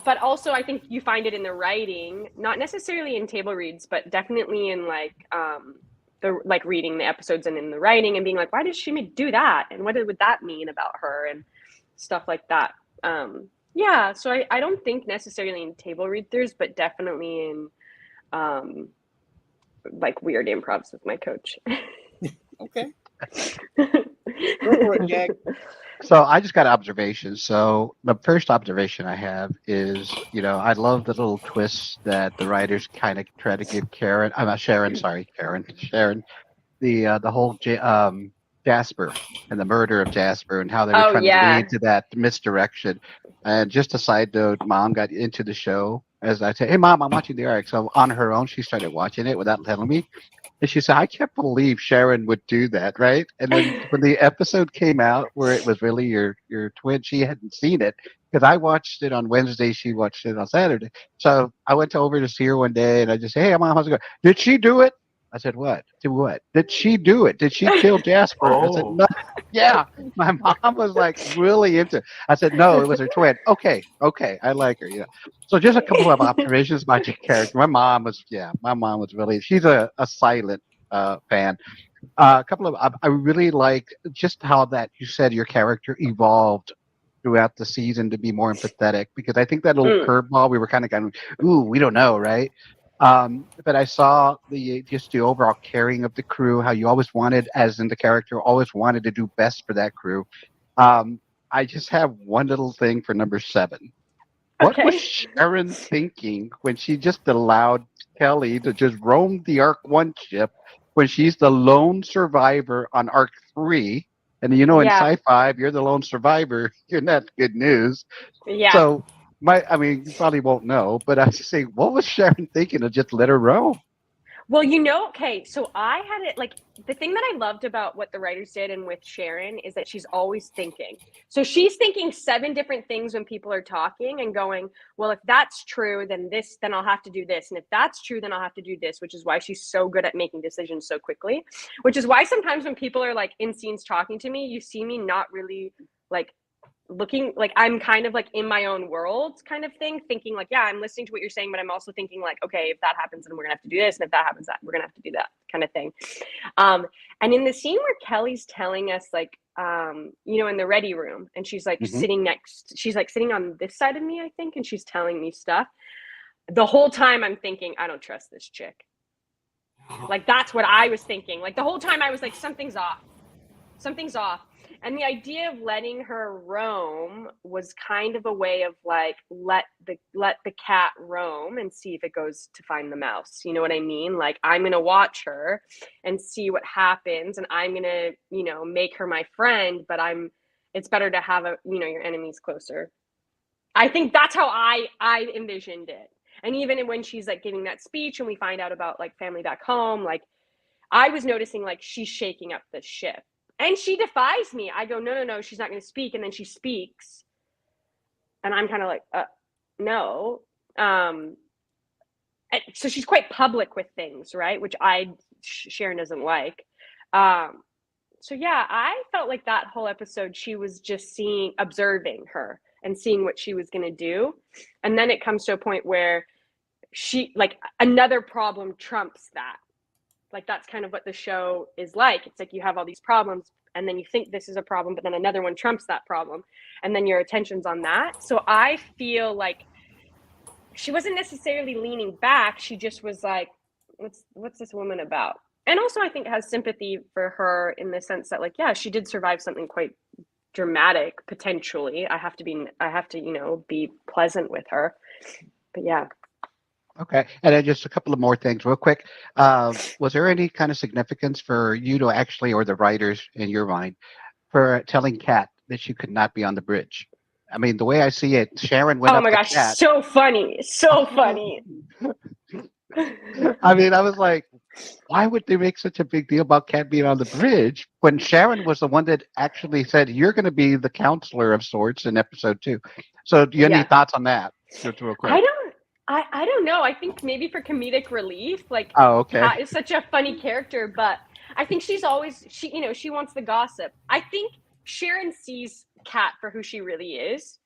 But also I think you find it in the writing, not necessarily in table reads, but definitely in like the like reading the episodes and in the writing and being like, why did she do that? And what would that mean about her and stuff like that. Yeah, so I don't think necessarily in table read-throughs, but definitely in like weird improvs with my coach. Okay. Go for it, Jag. So I just got observations. So the first observation I have is, you know, I love the little twists that the writers kind of try to give Sharon, the whole Jasper and the murder of Jasper and how they were trying to lead to that misdirection. And just a side note, Mom got into the show as I said, hey, Mom, I'm watching the Ark. So on her own, she started watching it without telling me. And she said, I can't believe Sharon would do that, right? And then when the episode came out where it was really your twin, she hadn't seen it because I watched it on Wednesday. She watched it on Saturday. So I went over to see her one day and I just said, hey, Mom, how's it going? Did she do it? I said, what? Do what? Did she do it? Did she kill Jasper? I said, no. Yeah. My mom was like really into it. I said, no, it was her twin. Okay. I like her. Yeah. So just a couple of observations about your character. My mom was really, she's a silent fan. A couple of, I really like just how that you said your character evolved throughout the season to be more empathetic, because I think that little curveball, we were kind of going, ooh, we don't know, right? But I saw the overall caring of the crew, how you always wanted, as in the character, always wanted to do best for that crew. I just have one little thing for number 7. What was Sharon thinking when she just allowed Kelly to just roam the Ark 1 ship when she's the lone survivor on Ark 3? And you know, in sci-fi, if you're the lone survivor, you're not good news. Yeah. So you probably won't know, but I was just saying, what was Sharon thinking to just let her roam? Well, you know, okay, so I had it like, the thing that I loved about what the writers did and with Sharon is that she's always thinking. So she's thinking 7 different things when people are talking and going, well, if that's true, then I'll have to do this. And if that's true, then I'll have to do this, which is why she's so good at making decisions so quickly, which is why sometimes when people are like in scenes talking to me, you see me not really like looking like I'm kind of like in my own world kind of thing, thinking like, yeah, I'm listening to what you're saying, but I'm also thinking like, okay, if that happens, then we're gonna have to do this, and if that happens, that we're gonna have to do that kind of thing. And in the scene where Kelly's telling us like, you know, in the ready room, and she's like sitting on this side of me, I think, and she's telling me stuff. The whole time I'm thinking, I don't trust this chick. Like, that's what I was thinking. Like, the whole time I was like, something's off. And the idea of letting her roam was kind of a way of like, let the cat roam and see if it goes to find the mouse. You know what I mean? Like, I'm going to watch her and see what happens. And I'm going to, you know, make her my friend, but it's better to have your enemies closer. I think that's how I envisioned it. And even when she's like giving that speech and we find out about like family back home, like I was noticing like she's shaking up the ship. And she defies me. I go, no, she's not going to speak. And then she speaks. And I'm kind of like, no. So she's quite public with things, right? Which Sharon doesn't like. So yeah, I felt like that whole episode, she was just observing her and seeing what she was going to do. And then it comes to a point where she, like, another problem trumps that. Like, that's kind of what the show is like. It's like you have all these problems and then you think this is a problem, but then another one trumps that problem. And then your attention's on that. So I feel like she wasn't necessarily leaning back. She just was like, what's this woman about? And also I think has sympathy for her in the sense that, like, yeah, she did survive something quite dramatic, potentially. I have to, be pleasant with her. But yeah. Okay. And then just a couple of more things real quick. Was there any kind of significance for you to actually, or the writers in your mind, for telling Kat that she could not be on the bridge? I mean, the way I see it, Sharon went up to Kat. Oh my gosh, so funny. So funny. I mean, I was like, why would they make such a big deal about Kat being on the bridge when Sharon was the one that actually said, you're going to be the counselor of sorts in episode 2? So do you have any thoughts on that? Just real quick. I don't know. I think maybe for comedic relief, like, Kat is such a funny character, but I think she's always, she wants the gossip. I think Sharon sees Kat for who she really is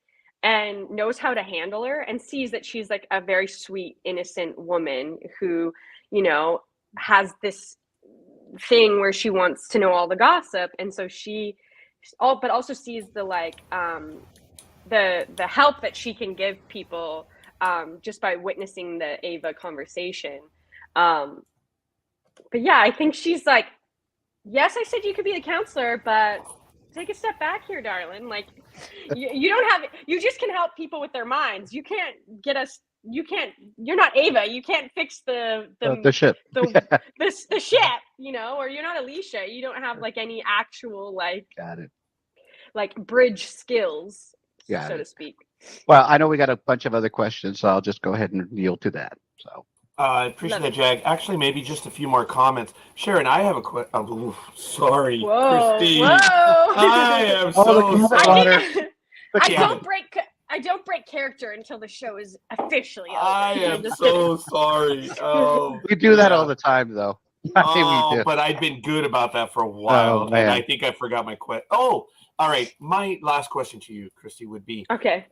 and knows how to handle her and sees that she's like a very sweet, innocent woman who, has this thing where she wants to know all the gossip. And so but also sees the, like, the help that she can give people just by witnessing the Ava conversation. But yeah, I think she's like, yes, I said you could be the counselor, but take a step back here, darling. Like, you just can help people with their minds. You can't you're not Ava. You can't fix the ship, the ship, or you're not Alicia. You don't have like any actual, like, got it, like, bridge skills, so to speak. Well, I know we got a bunch of other questions, so I'll just go ahead and yield to that. So I appreciate that, Jag. Actually, maybe just a few more comments. Sharon, I have a question. Sorry, whoa, Christie. Whoa. I am so sorry. I don't break character until the show is officially over. I am so sorry. Oh, we do that all the time, though. But I've been good about that for a while, and I think I forgot my question. Oh, all right. My last question to you, Christie, would be: okay.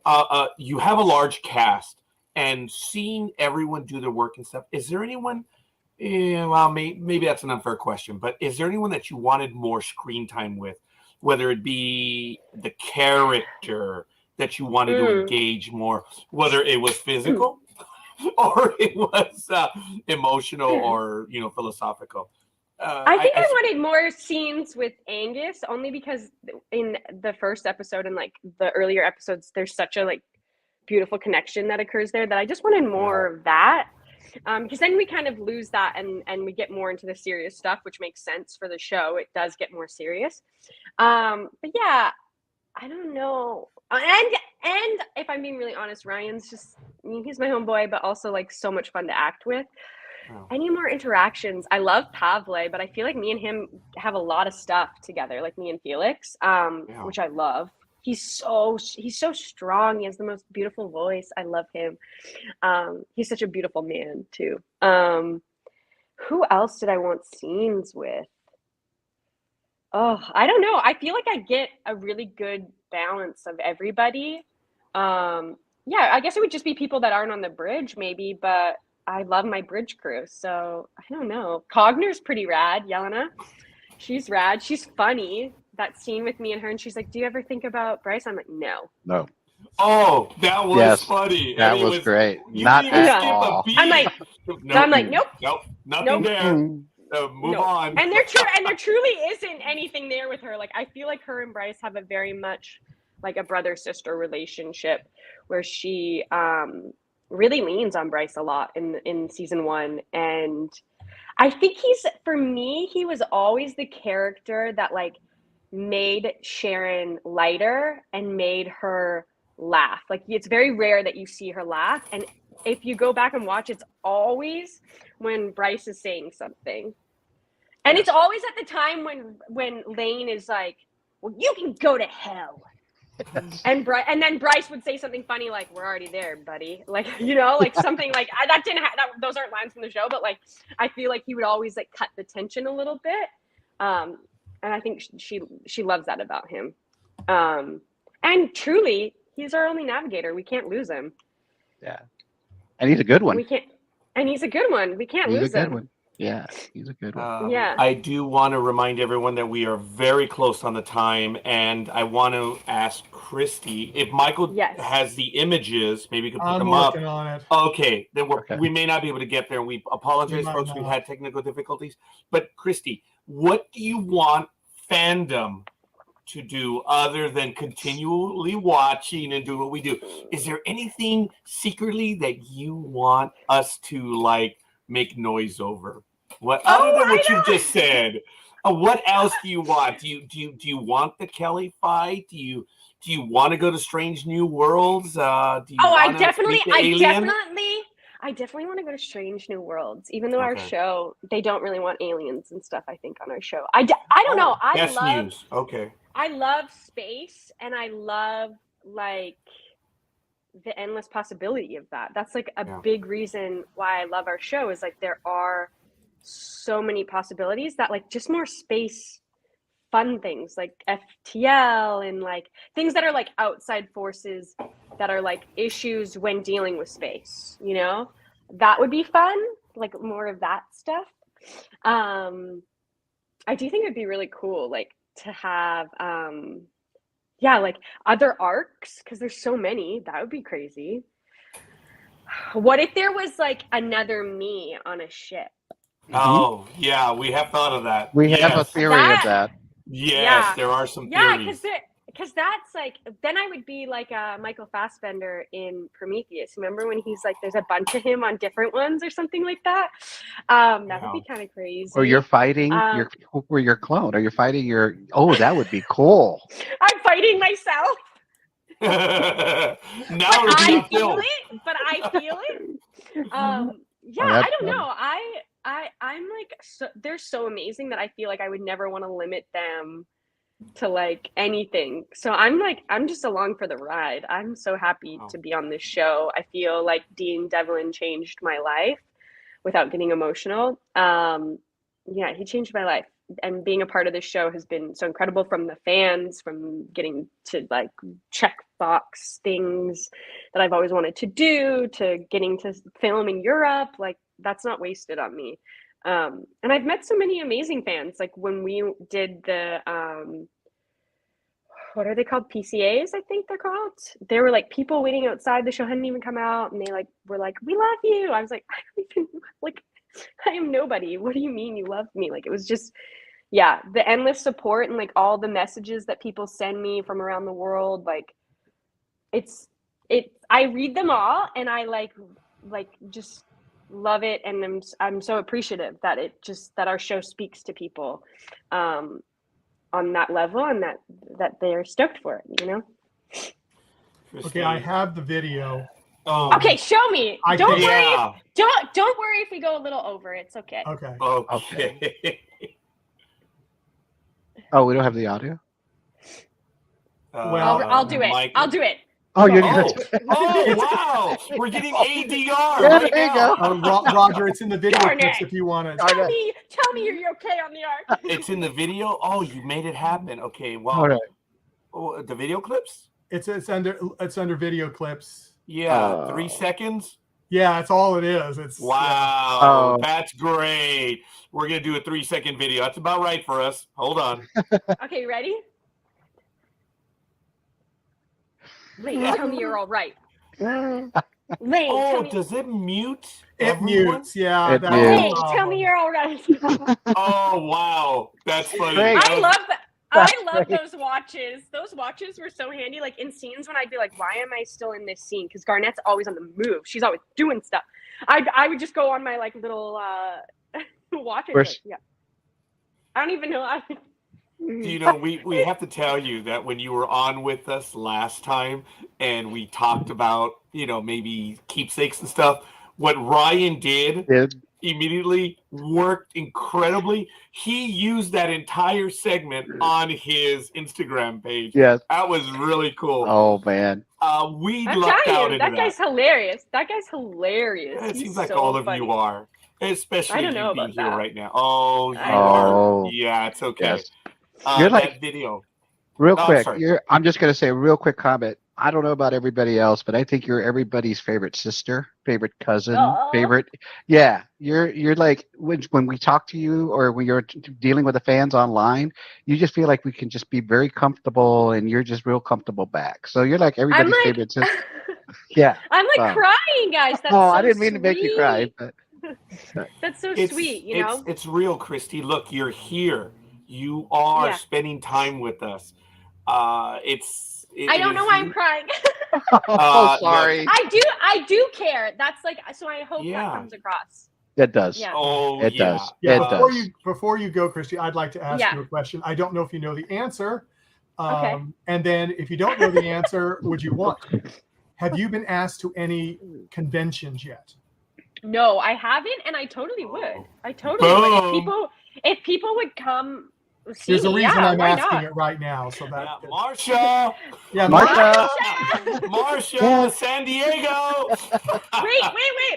You have a large cast, and seeing everyone do their work and stuff. Is there anyone? Well, maybe that's an unfair question, but is there anyone that you wanted more screen time with, whether it be the character that you wanted to engage more, whether it was physical or it was emotional or philosophical? I think I wanted more scenes with Angus, only because in the first episode and like the earlier episodes, there's such a like beautiful connection that occurs there that I just wanted more of that. Because then we kind of lose that and we get more into the serious stuff, which makes sense for the show. It does get more serious. But yeah, I don't know. And if I'm being really honest, Ryan's just, he's my homeboy, but also like so much fun to act with. Oh. Any more interactions? I love Pavle, but I feel like me and him have a lot of stuff together, like me and Felix, which I love. He's so strong. He has the most beautiful voice. I love him. He's such a beautiful man too. Who else did I want scenes with? Oh, I don't know. I feel like I get a really good balance of everybody. Yeah, I guess it would just be people that aren't on the bridge maybe, but I love my bridge crew. So I don't know. Cogner's pretty rad. Yelena, she's rad. She's funny. That scene with me and her, and she's like, "Do you ever think about Bryce?" I'm like, "No." Oh, that was funny. That was great. Not at all. I'm like, nope, nothing there. Move on. And there truly isn't anything there with her. Like, I feel like her and Bryce have a very much like a brother-sister relationship, where she really leans on Bryce a lot in season 1, and I think he was always the character that like made Sharon lighter and made her laugh. Like it's very rare that you see her laugh, and if you go back and watch, it's always when Bryce is saying something, and it's always at the time when Lane is like, "Well, you can go to hell." And then Bryce would say something funny like, "We're already there, buddy." Like, you know, like something like that didn't those aren't lines from the show, but like I feel like he would always like cut the tension a little bit. And I think she loves that about him. And truly, he's our only navigator. We can't lose him. Yeah. And he's a good one. He's a good one. We can't lose him. He's a good one. Yeah, he's a good one. Yeah. I do want to remind everyone that we are very close on the time, and I want to ask Christie if Michael has the images. Maybe you can put them up. I'm working on it. Okay, then we may not be able to get there. We apologize, folks. We had technical difficulties. But Christie, what do you want fandom to do other than continually watching and doing what we do? Is there anything secretly that you want us to like make noise over? What other than what you just said? What else do you want? Do you want the Kelly fight? Do you want to go to Strange New Worlds? I definitely want to go to Strange New Worlds. Even though our show, they don't really want aliens and stuff. I think on our show, I don't know. News. Okay. I love space, and I love like the endless possibility of that. That's like a big reason why I love our show, is like there are so many possibilities that like just more space fun things like FTL and like things that are like outside forces that are like issues when dealing with space, you know, that would be fun, like more of that stuff. I do think it'd be really cool like to have like other arcs, because there's so many. That would be crazy. What if there was like another me on a ship? Oh yeah, we have thought of that. We have a theory of that. Yes, there are some theories. Because that's like, then I would be like Michael Fassbender in Prometheus. Remember when he's like, there's a bunch of him on different ones or something like that? That would be kind of crazy. Or you're fighting your clone. Or you're fighting your. Oh, that would be cool. I'm fighting myself. I feel it. I don't know. I'm like, they're so amazing that I feel like I would never want to limit them to like anything. So I'm just along for the ride. I'm so happy to be on this show. I feel like Dean Devlin changed my life without getting emotional. He changed my life, and being a part of this show has been so incredible, from the fans, from getting to like check box things that I've always wanted to do, to getting to film in Europe. Like that's not wasted on me. And I've met so many amazing fans. Like when we did the, what are they called? PCAs, I think they're called. There were like people waiting outside. The show hadn't even come out, and they like were like, "We love you." I was like, I am nobody. What do you mean you love me? Like it was just, the endless support and like all the messages that people send me from around the world. Like I read them all, and I like just love it, and I'm so appreciative that that our show speaks to people on that level, and that they're stoked for it, you know. Okay, I have the video. Okay, show me. Don't worry if we go a little over. It's okay. Okay. Oh, we don't have the audio? Well, I'll do it. I'll do it. Oh, you're wow! We're getting ADR. Yeah, there you go. Roger, it's in the video clips if you want it. Tell me you're okay on the arc. It's in the video. Oh, you made it happen. Okay, wow. Right. Oh, the video clips? It's under video clips. Yeah, 3 seconds. Yeah, that's all it is. It's wow. That's great. We're gonna do a 3-second video. That's about right for us. Hold on. Okay, ready? Lane, tell me you're all right. Lane, does it mute? It mutes, yeah. Lane, tell me you're all right. Oh wow, that's funny. I love that. I love those watches. Those watches were so handy. Like in scenes when I'd be like, "Why am I still in this scene?" Because Garnet's always on the move. She's always doing stuff. I would just go on my like little watches. Like, I don't even know. You know, we have to tell you that when you were on with us last time and we talked about, you know, maybe keepsakes and stuff, what Ryan did immediately worked incredibly. He used that entire segment on his Instagram page. Yes. That was really cool. Oh, man. We lucked out into that guy's hilarious. That guy's hilarious. It He's seems like so all of funny. you are. Especially I don't you know being about here that. right now. Oh, you I are. know. Yeah, it's okay. Yes. You're like, that video. real Oh, quick, sorry. I'm just going to say a real quick comment. I don't know about everybody else, but I think you're everybody's favorite sister, favorite cousin, Aw. favorite. Yeah, you're like when we talk to you or when you're dealing with the fans online, you just feel like we can just be very comfortable, and you're just real comfortable back. So you're like everybody's favorite sister. Yeah. I'm like crying, guys. That's Oh, so I didn't mean to make you cry, sweet. but That's so sweet, you know? It's real, Christy. Look, you're here. You are spending time with us. I don't know why I'm crying. oh, sorry. I do care. That's like, so I hope that comes across. It does. Yeah. Oh, it does. Yeah. It Before you go, Christy, I'd like to ask you a question. I don't know if you know the answer. Okay. And then if you don't know the answer, would you want to? Have you been asked to any conventions yet? No, I haven't, and I totally would. I totally would. If people would come see There's a me, reason I'm why asking not? it right now. So that Marsha. Yeah, Marsha. Marsha, San Diego. Wait.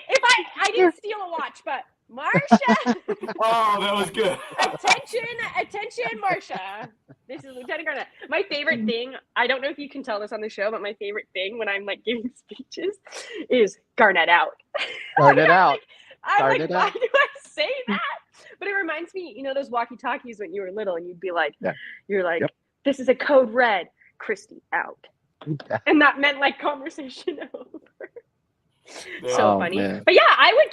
If I didn't steal a watch, but Marsha. Oh, that was good. Attention, Marsha. This is Lieutenant Garnet. My favorite thing, I don't know if you can tell this on the show, but my favorite thing when I'm like giving speeches is Garnet out. Garnet out. I'm like, why do I say that? But it reminds me, you know, those walkie-talkies when you were little, and you'd be like, this is a code red, Christy out. And that meant like conversation over. So funny. Man. But yeah, I would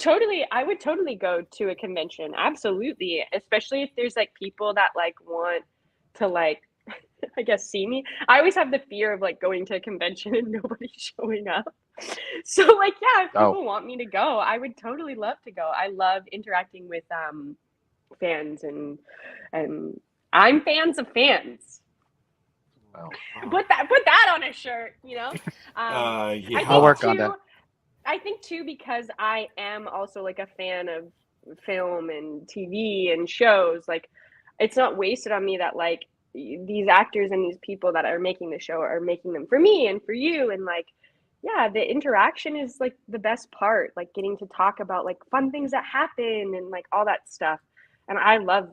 totally go to a convention. Absolutely. Especially if there's like people that like want to like, I guess, see me. I always have the fear of like going to a convention and nobody showing up. So like, yeah, if people want me to go, I would totally love to go. I love interacting with fans and I'm fans of fans. Wow. Put that on a shirt, you know? I'll work on that. I think too, because I am also like a fan of film and TV and shows, like it's not wasted on me that like these actors and these people that are making the show are making them for me and for you. And like, yeah, the interaction is like the best part, like getting to talk about like fun things that happen and like all that stuff. And I love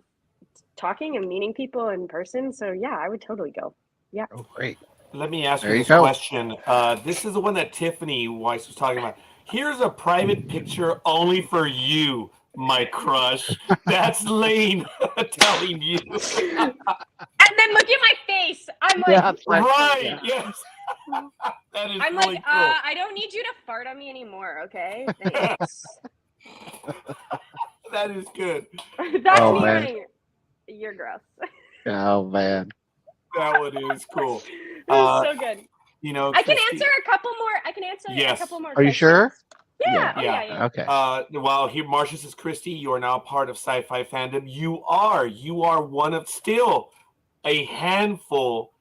talking and meeting people in person. So yeah, I would totally go. Yeah. Oh, great. Let me ask you this question. This is the one that Tiffany Weiss was talking about. Here's a private picture only for you, my crush. That's Lane telling you. And then look at my face. I'm like, right, yes. That is I'm really like, cool. I don't need you to fart on me anymore, okay? Thanks. That is good. That's me running. You're gross. Oh, man. That one is cool. That so good. You know, I can answer a couple more. A couple more. Are you sure? Yeah. Yeah. Okay. Well, here, Marsha says, Christy, you are now part of sci-fi fandom. You are one of still a handful.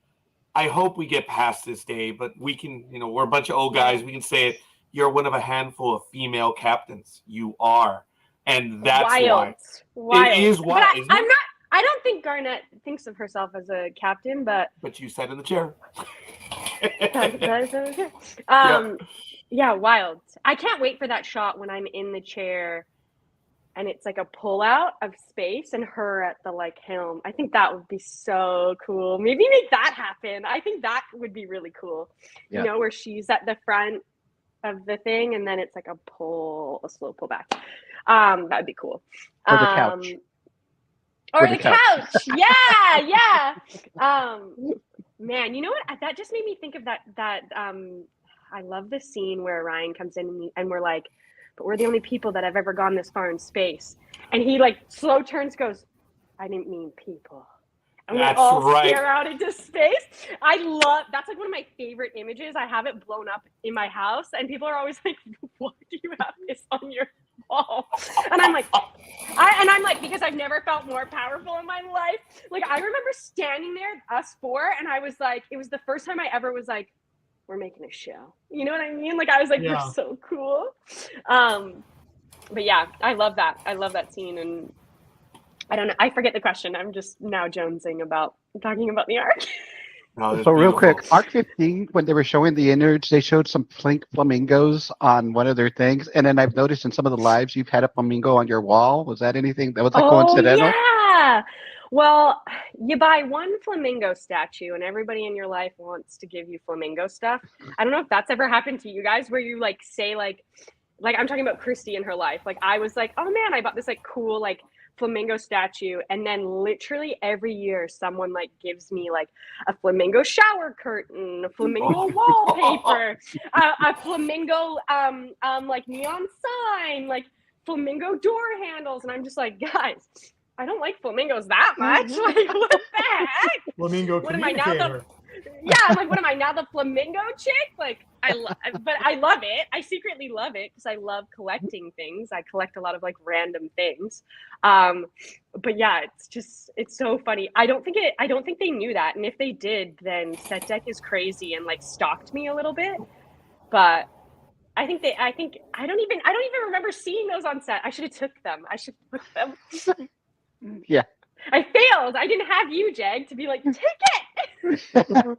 I hope we get past this day, but we can, you know, we're a bunch of old guys. We can say it. You're one of a handful of female captains. You are. And that's wild. It is wild. But I don't think Garnet thinks of herself as a captain, but you sat in the chair. Yeah, wild. I can't wait for that shot when I'm in the chair and it's like a pullout of space and her at the like helm. I think that would be so cool. Maybe make that happen. I think that would be really cool. Yeah. You know, where she's at the front of the thing and then it's like a slow pull back. That'd be cool. Or the couch. Or the couch. Yeah. Man, you know what? That just made me think of that I love the scene where Ryan comes in and we're like, but we're the only people that have ever gone this far in space. And he like slow turns, goes, I didn't mean people. And we all stare out into space. That's like one of my favorite images. I have it blown up in my house and people are always like, why do you have this on your wall? And I'm like, because I've never felt more powerful in my life. Like, I remember standing there, us four, and I was like, it was the first time I ever was like, we're making a show. You know what I mean? Like, I was like, we're so cool. But yeah, I love that. I love that scene. And I don't know. I forget the question. I'm just now jonesing about talking about the arc. No, so real quick, Arc 15, when they were showing the innards, they showed some flamingos on one of their things. And then I've noticed in some of the lives you've had a flamingo on your wall. Was that anything? That was like coincidental? Yeah. Well, you buy one flamingo statue and everybody in your life wants to give you flamingo stuff. I don't know if that's ever happened to you guys where you like say like I'm talking about Christie in her life. Like I was like, oh man, I bought this like cool like flamingo statue, and then literally every year someone like gives me like a flamingo shower curtain, a flamingo wallpaper, a flamingo like neon sign, like flamingo door handles, and I'm just like, guys, I don't like flamingos that much. Like, what the heck? Flamingo what am I now? I'm like, what am I now? The flamingo chick? Like, but I love it. I secretly love it because I love collecting things. I collect a lot of like random things. But yeah, it's so funny. I don't think they knew that, and if they did, then Set Deck is crazy and like stalked me a little bit. But I don't even remember seeing those on set. I should have took them. Yeah. I failed. I didn't have you, Jag, to be like, take it.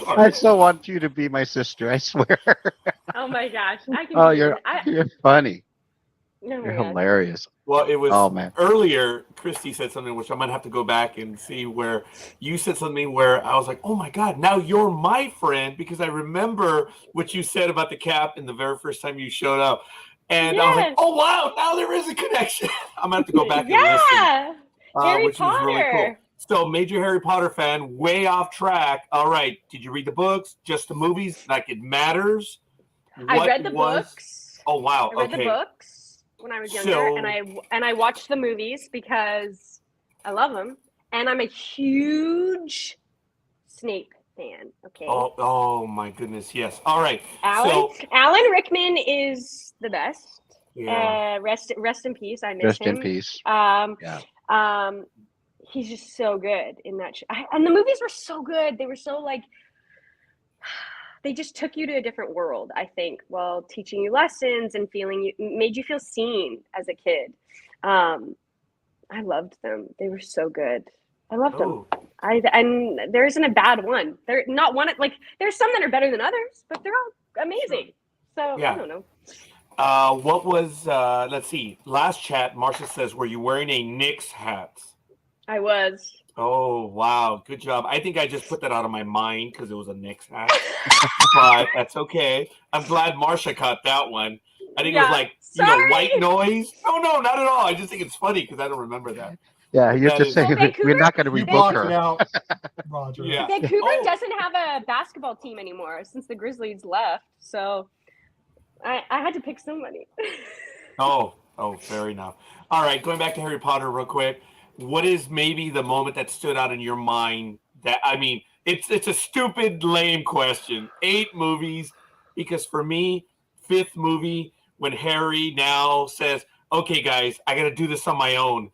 I so want you to be my sister. I swear. Oh my gosh! You're funny. Oh you're hilarious. Well, it was man. Earlier. Christy said something which I might have to go back and see where you said something where I was like, "Oh my God, now you're my friend," because I remember what you said about the cap in the very first time you showed up. And I was like, oh, wow, now there is a connection. I'm going to have to go back and listen. Harry which Potter. Was really cool. So, major Harry Potter fan, way off track. All right. Did you read the books? Just the movies? Like it matters? I read the books. Oh, wow. I read the books when I was younger. And I watched the movies because I love them. And I'm a huge Snape fan. Okay. Oh my goodness. Yes. All right. Alan Rickman is the best. Yeah. Rest in peace. I miss him. Rest in peace. He's just so good in that. And the movies were so good. They were so like. They just took you to a different world, I think, while teaching you lessons and made you feel seen as a kid. I loved them. They were so good. I loved them. And there isn't a bad one. They're not one like there's some that are better than others, but they're all amazing. So I don't know. What was let's see. Last chat, Marcia says, were you wearing a Knicks hat? I was. Oh wow, good job. I think I just put that out of my mind because it was a Knicks hat. But that's okay. I'm glad Marcia caught that one. I think it was like white noise. No, not at all. I just think it's funny because I don't remember that. Yeah, you have to say we're not going to rebook her. Out, Roger. Yeah. Vancouver doesn't have a basketball team anymore since the Grizzlies left, so I had to pick somebody. Oh, fair enough. All right, going back to Harry Potter real quick. What is maybe the moment that stood out in your mind? That I mean, it's a stupid, lame question. 8 movies, because for me, 5th movie when Harry now says, "Okay, guys, I got to do this on my own."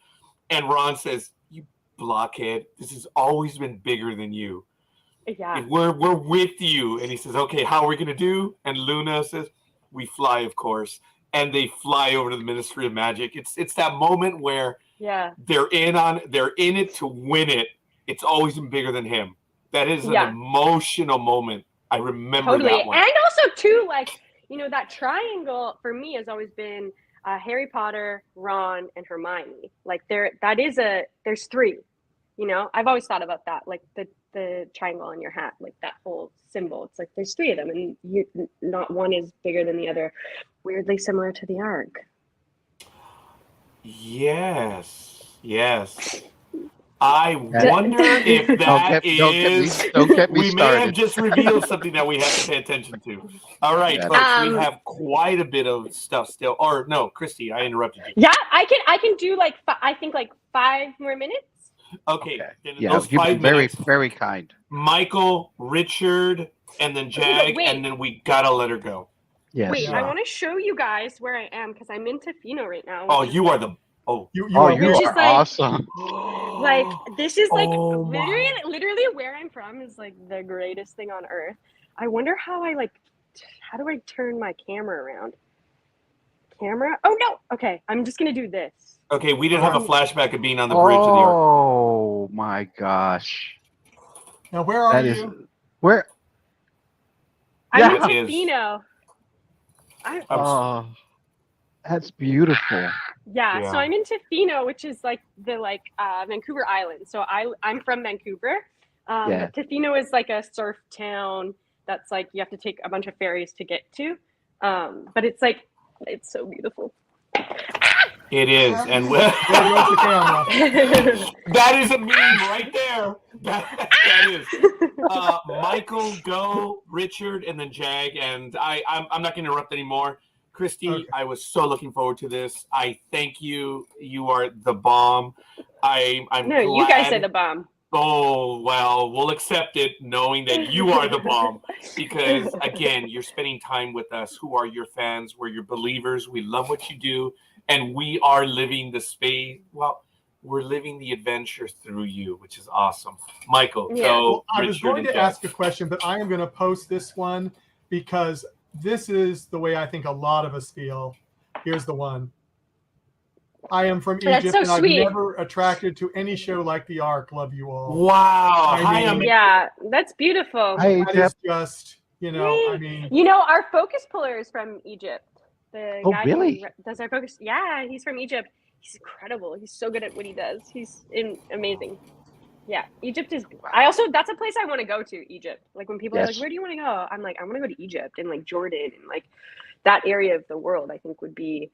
And Ron says, "You blockhead, this has always been bigger than you. Yeah. We're with you." And he says, "Okay, how are we going to do?" And Luna says, "We fly, of course." And they fly over to the Ministry of Magic. It's that moment where they're in it to win it. It's always been bigger than him. That is an emotional moment. I remember that one. And also too, like, that triangle for me has always been Harry Potter, Ron, and Hermione. Like there's 3. I've always thought about that, like the triangle on your hat, like that whole symbol. It's like there's 3 of them, and not one is bigger than the other. Weirdly similar to the Ark. Yes. I wonder if that don't get me we started. may have just revealed something that we have to pay attention to. All right, folks, we have quite a bit of stuff still. Or no, Christy, I interrupted you. Yeah, I can do like 5 more minutes. Okay. Yeah, those you've 5 been very, minutes, very kind. Michael, Richard, and then Jag, and then we gotta let her go. Yes. Wait, Yeah. I want to show you guys where I am because I'm in Tofino right now. Oh, you are the. Oh, You Oh, are you Which rich. is are like- awesome. Like this is like Oh my. literally where I'm from is like the greatest thing on earth. I wonder how how do I turn my camera around? Camera? Oh no. Okay, I'm just gonna do this. Okay, we didn't have a flashback of being on the bridge of the ark. Oh my gosh. Now, where are That is you? where. I'm Yeah. in Tofino. Oh, that's beautiful. Yeah. So I'm in Tofino, which is like the Vancouver Island. So I'm from Vancouver. Yeah. But Tofino is like a surf town that's like you have to take a bunch of ferries to get to. But it's like it's so beautiful. It is, and There goes the camera. that is a meme right there. That is. Michael, go, Richard, and then Jag, and I'm not going to interrupt anymore. Christie, Okay. I was so looking forward to this. I thank you. You are the bomb. I'm No, glad. you guys are the bomb. Oh, well, we'll accept it knowing that you are the bomb because, again, you're spending time with us who are your fans. We're your believers. We love what you do, and we are living the space. Well, we're living the adventure through you, which is awesome. Michael, Yeah. go. Well, I was Richard, going and to Jack. ask a question, but I am going to post this one because this is the way I think a lot of us feel. Here's the one. I am from That's Egypt, so and sweet. I'm never attracted to any show like The Ark. Love you all. Wow. I Hi, mean- I'm Yeah, that's beautiful. Hi, That Jeff. is just, I mean, You know, our focus puller is from Egypt. The Oh, guy really? who does our focus. Yeah, he's from Egypt. He's incredible. He's so good at what he does. He's amazing. Yeah, Egypt is. That's a place I want to go to. Egypt. Like when people are like, Yes. "Where do you want to go?" I'm like, I want to go to Egypt and like Jordan and like that area of the world. I think would be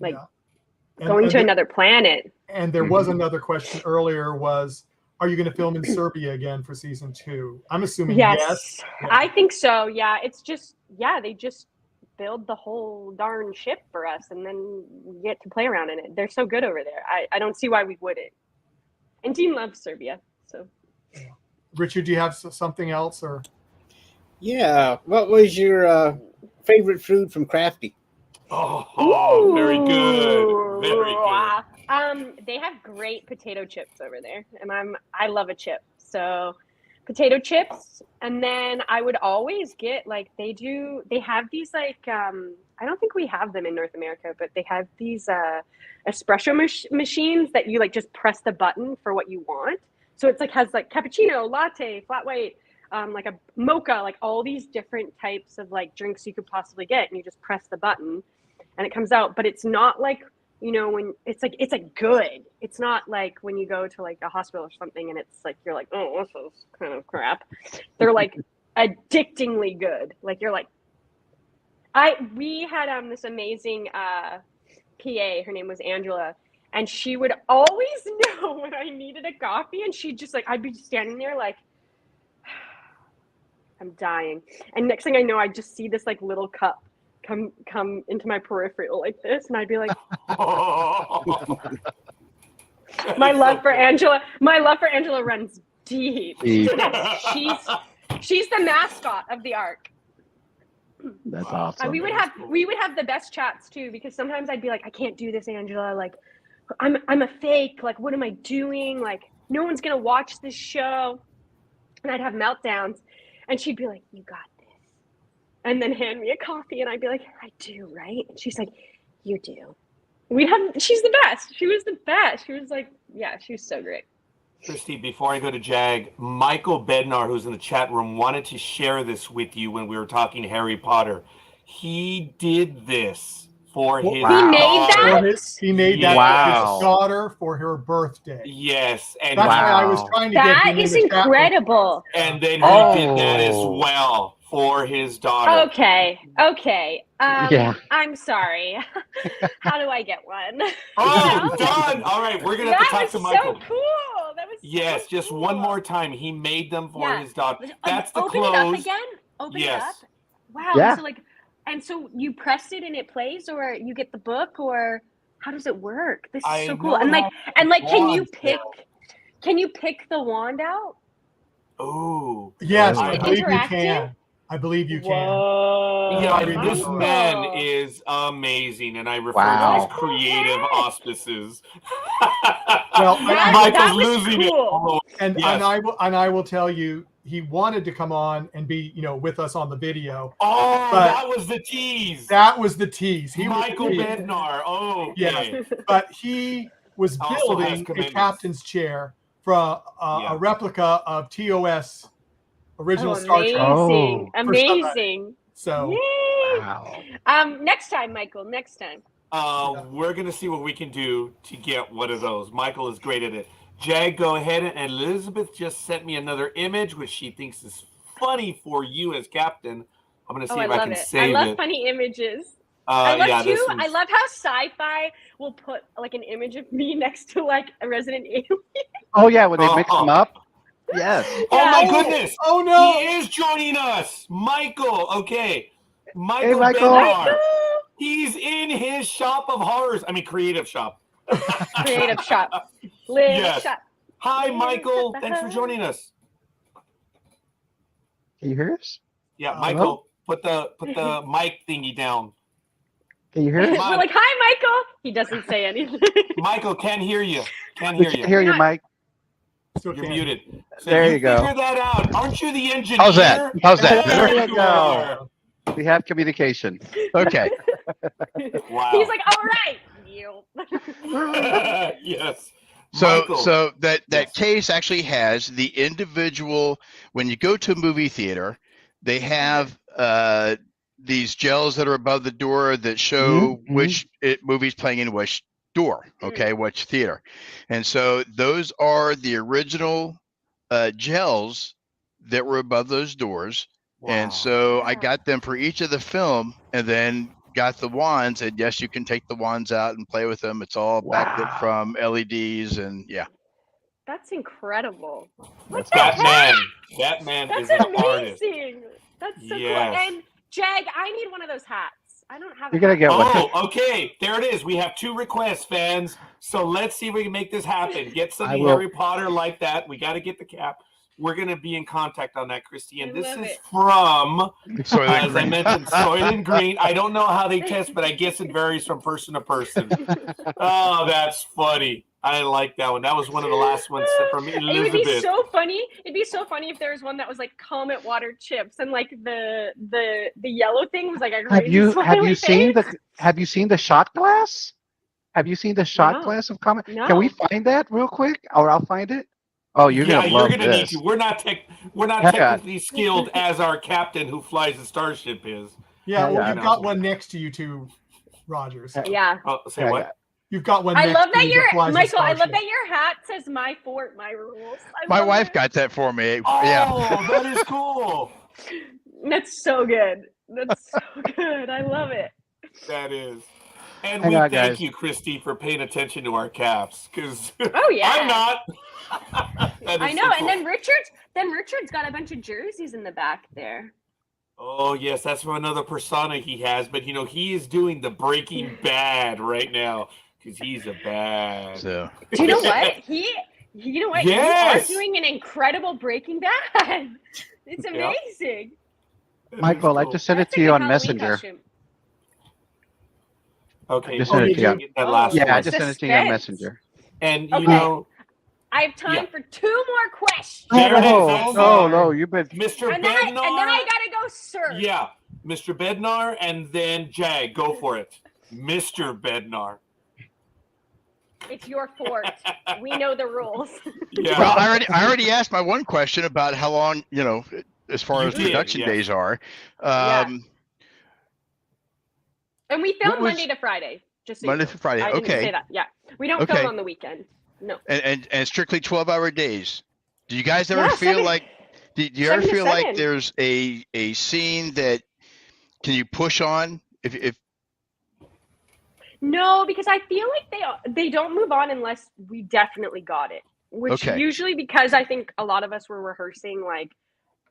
like yeah. going And to another planet. And there was another question earlier was, are you going to film in Serbia again for season 2? I'm assuming yes. Yeah. I think so. Yeah, it's just they just build the whole darn ship for us, and then we get to play around in it. They're so good over there. I don't see why we wouldn't. And team loves Serbia. So, Richard, do you have something else or? Yeah. What was your favorite food from Crafty? Oh, very good. Very good. They have great potato chips over there, and I love a chip. So, potato chips, and then I would always get they have these I don't think we have them in North America, but they have these espresso machines that you like just press the button for what you want. So it's like has like cappuccino, latte, flat white, like a mocha, like all these different types of like drinks you could possibly get, and you just press the button and it comes out. But it's not like, when it's like good. It's not like when you go to like a hospital or something and it's like you're like, oh, this is kind of crap. They're like addictingly good. Like you're like, we had this amazing PA. Her name was Angela, and she would always know when I needed a coffee, and she'd just like I'd be standing there like I'm dying, and next thing I know, I just see this like little cup come into my peripheral like this, and I'd be like, my love for Angela runs deep. Deep. She's the mascot of the Ark. That's awesome. We would have the best chats too, because sometimes I'd be like, I can't do this, Angela. Like, I'm a fake. Like, what am I doing? Like, no one's gonna watch this show. And I'd have meltdowns, and she'd be like, "You got this," and then hand me a coffee, and I'd be like, "I do, right?" And she's like, "You do." She's the best. She was the best. She was like, yeah, she was so great. Christie, before I go to Jag, Michael Bednar, who's in the chat room, wanted to share this with you when we were talking Harry Potter. He did this for his He made daughter. that? He made that for his daughter for her birthday. Yes. And that's why I was trying to get that him is in the chat room. incredible. And then he did that as well for his daughter. Okay. Yeah. I'm sorry. How do I get one? Oh, done. All right, we're gonna have to talk to Michael. That was so cool. That was yes, so just cool. one more time. He made them for his daughter. That's the Open close. it up again. Open it up. Wow. Yeah. So you press it and it plays, or you get the book, or how does it work? This is so cool. know And like, can you wands pick? Can you pick the wand out? Oh. Yes, Is I it believe you interactive? can. I believe you can. Whoa. Yeah, Michael. this man is amazing, and I refer Wow. to his creative auspices. Well, Michael's losing cool. it. And Yes. and I will tell you, he wanted to come on and be, with us on the video. Oh, But that was the tease. That was the tease. Michael was Bednar. Oh, okay. Yes, but he was Also has building a commitments. captain's chair for a replica of TOS original Star Trek. Amazing. Oh. Amazing. So, Yay. Wow. Next time, Michael. Next time. We're gonna see what we can do to get one of those. Michael is great at it. Jag, go ahead. And Elizabeth just sent me another image, which she thinks is funny for you as captain. I'm gonna see if I can save it. I love funny images. I love too. One's... I love how sci-fi will put like an image of me next to like a Resident Alien. Oh yeah, when they mix them up. Yes. Oh my goodness! Oh no! He is joining us, Michael. Okay, Michael. Hey, Michael. Bednar. He's in his shop of horrors. I mean, creative shop. Creative shop. Live Yes. shop. Hi, Michael. Thanks for joining us. Can you hear us? Yeah, Michael, put the mic thingy down. Can you hear We're us? like, hi, Michael. He doesn't say anything. Michael, can't hear you. Can't We hear can you. hear you, Mike. Still You're can. muted. So There you go. Figure that out. Aren't you the engineer? How's that? How's that? There There you you go. are. We have communication. Okay. Wow. He's like, all right. Yes. So Michael. so that Yes. case actually has the individual. When you go to a movie theater, they have these gels that are above the door that show Mhm. which movie's playing in which door, okay, which theater. And so those are the original gels that were above those doors. Wow. And so I got them for each of the film, and then got the wands. And yes, you can take the wands out and play with them. It's all backlit from LEDs, and yeah. That's incredible. That's That man That's is an artist. amazing. That's so Yes. cool. And Jag, I need one of those hats. I don't have. You're gonna get one. Oh, okay. There it is. We have 2 requests, fans. So let's see if we can make this happen. Get some I will. Harry Potter like that. We got to get the cap. We're going to be in contact on that, Christy. And I this love is it. from, Soylent as I Green. mentioned, Soylent Green. I don't know how they test, but I guess it varies from person to person. Oh, that's funny. I like that one. That was one of the last ones from Elizabeth. It would be so funny. It'd be so funny if there was one that was like Comet water chips, and like the yellow thing was like a Have you smiley seen face. have you seen the shot glass? Have you seen the shot No. glass of Comet? No. Can we find that real quick, or I'll find it? Oh, you're gonna love need this. to. We're not Yeah. technically skilled as our captain who flies the starship is. Yeah, well, Yeah, you've I got know. one next to you too, Rogers. Yeah. Oh, say Yeah, what? You've got one. I next love to that you your flies a Michael. I love starship. that your hat says "My fort, my rules." My love wife it. got that for me. Oh, Yeah. that is cool. That's so good. That's so good. I love it. That is. And Hang we on, thank guys. you, Christy, for paying attention to our caps, because Oh yeah. I'm not. That I is know. so And cool. then Richard's got a bunch of jerseys in the back there. Oh yes, that's from another persona he has. But he is doing the Breaking Bad right now because he's a bad. So Do you know what? You know what? Yes! You are doing an incredible Breaking Bad. It's Yep. amazing. Michael, I Cool. just sent it That's to like you a on Halloween Messenger. costume. Okay. Just sent it to you. Get that last Yeah, I one. just sent it to you on Suspense. Messenger. And Okay. I have time Yeah. for 2 more questions. There it is. Oh, That's no, it. no, you've been. Mr. And then I Bednar. gotta go surf. Yeah, Mr. Bednar, and then Jag. Go for it, Mr. Bednar. It's your fort. We know the rules. Yeah. well, I already asked my one question about how long, as far You as did, production yeah. days are. Yeah. And we film What was- Monday to Friday. Just so Monday you know. to Friday. I didn't Okay. say that. Yeah. We don't Okay. film on the weekend. No. And strictly 12-hour days. Do you guys ever Yeah, feel 7 like? Do you ever 7 to feel like 7. there's a scene that can you push on if No, because I feel like they don't move on unless we definitely got it. Which Okay. usually because I think a lot of us were rehearsing like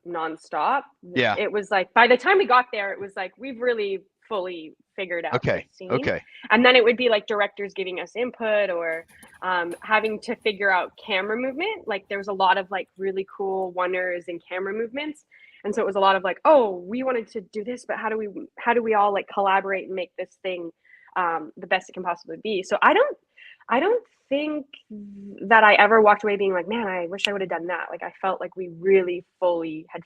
nonstop. Yeah. It was like by the time we got there, it was like we've really fully figured out okay the scene. okay And then it would be like directors giving us input or having to figure out camera movement. Like there was a lot of like really cool one-ers and camera movements. And so it was a lot of like, oh, we wanted to do this, but how do we all like collaborate and make this thing the best it can possibly be? So I don't think that I ever walked away being like, man, I wish I would have done that. Like I felt like we really fully had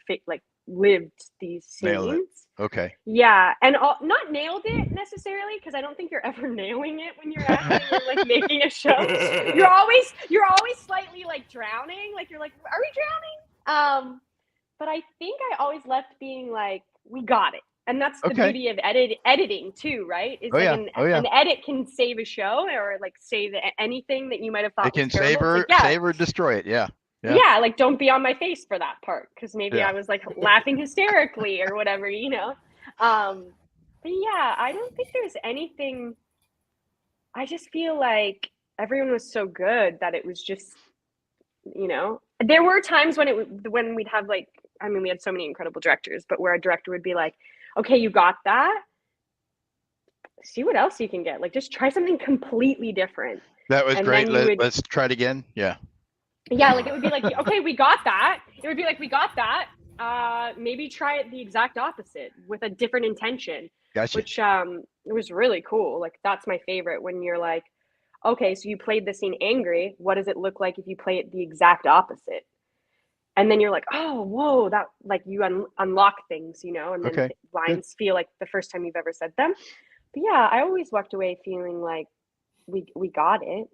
lived these Nailed it. scenes. Okay. Yeah, and not nailed it necessarily, because I don't think you're ever nailing it when you're acting or like making a show. You're always slightly like drowning. Like you're like, are we drowning? But I think I always left being like, we got it. And that's the beauty of editing too, right? It's an edit can save a show or like save anything that you might have thought it can was terrible. save or destroy it. Yeah. Yeah, like don't be on my face for that part, because maybe I was like laughing hysterically or whatever, But yeah, I don't think there's anything. I just feel like everyone was so good that it was just, there were times when we'd have like, I mean, we had so many incredible directors, but where a director would be like, okay, you got that. See what else you can get. Like, just try something completely different. That was great. Let's try it again. Yeah. Yeah, like it would be like, okay, we got that. It would be like, we got that. Maybe try it the exact opposite with a different intention. Gotcha. Which it was really cool. Like that's my favorite, when you're like, okay, so you played the scene angry. What does it look like if you play it the exact opposite? And then you're like, oh, whoa, that like you unlock things, and then lines feel like the first time you've ever said them. But yeah, I always walked away feeling like we got it.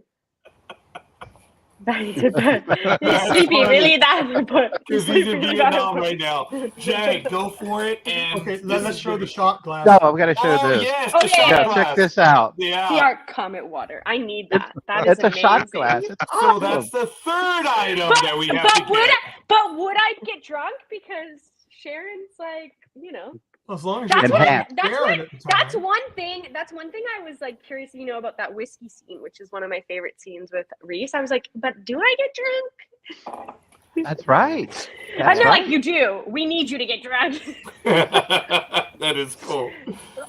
He's sleepy, really that. Because he's in Vietnam right now. Jag, go for it. And okay, let's show the shot glass. No, we got to show this. Yes, the shot Yeah, glass. check this out. Yeah. The art Comet water. I need that. It's a amazing. shot glass. It's So awesome. that's the third item that we have to get. But would I get drunk? Because Sharon's like, As long as That's that's one thing. That's one thing I was like curious, about that whiskey scene, which is one of my favorite scenes with Reese. I was like, but do I get drunk? That's right. And they're like, you do. We need you to get drunk. That is cool.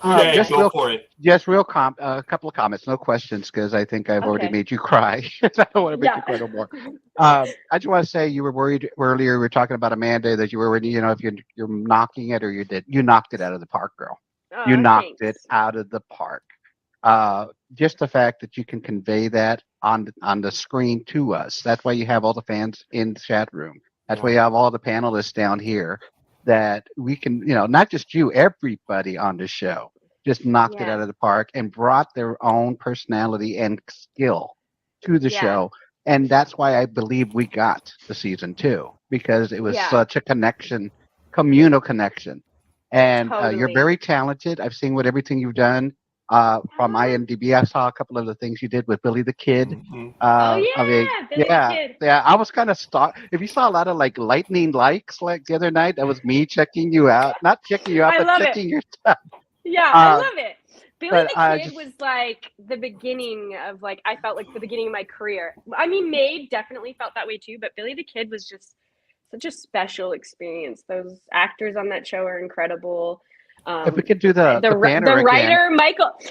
Go for it. Just a couple of comments, no questions, because I think I've already made you cry. I don't want to make you cry no more. I just want to say you were worried earlier. We were talking about Amanda, that you were worried, if you're knocking it or you knocked it out of the park, girl. You knocked it out of the park. Just the fact that you can convey that on the screen to us. That's why you have all the fans in the chat room. That's why you have all the panelists down here, that we can, not just you, everybody on the show just knocked it out of the park and brought their own personality and skill to the show. And that's why I believe we got the season 2, because it was such a communal connection. And you're very talented. I've seen everything you've done. From IMDb, I saw a couple of the things you did with Billy the Kid. Billy the Kid. Yeah. I was kind of if you saw a lot of like lightning likes like the other night, that was me checking you out, not checking you out, but checking your stuff. Yeah, I love it. Billy the Kid was like the beginning of like, I felt like the beginning of my career. I mean, Maid definitely felt that way too, but Billy the Kid was just such a special experience. Those actors on that show are incredible. If we could do the banner the writer again.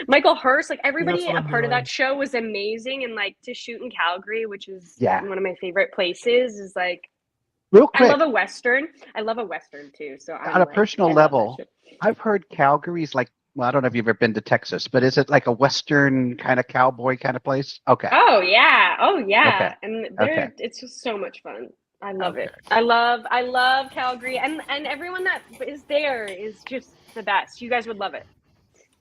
Michael Hurst, like everybody a part of that show was amazing, and like to shoot in Calgary, which is one of my favorite places, is like real quick. I love a western too. So on a personal level, I've heard Calgary's like, well, I don't know if you've ever been to Texas, but is it like a western kind of cowboy kind of place? Okay. Oh yeah, Okay. And it's just so much fun. I love it. I love Calgary, and everyone that is there is just the best. You guys would love it.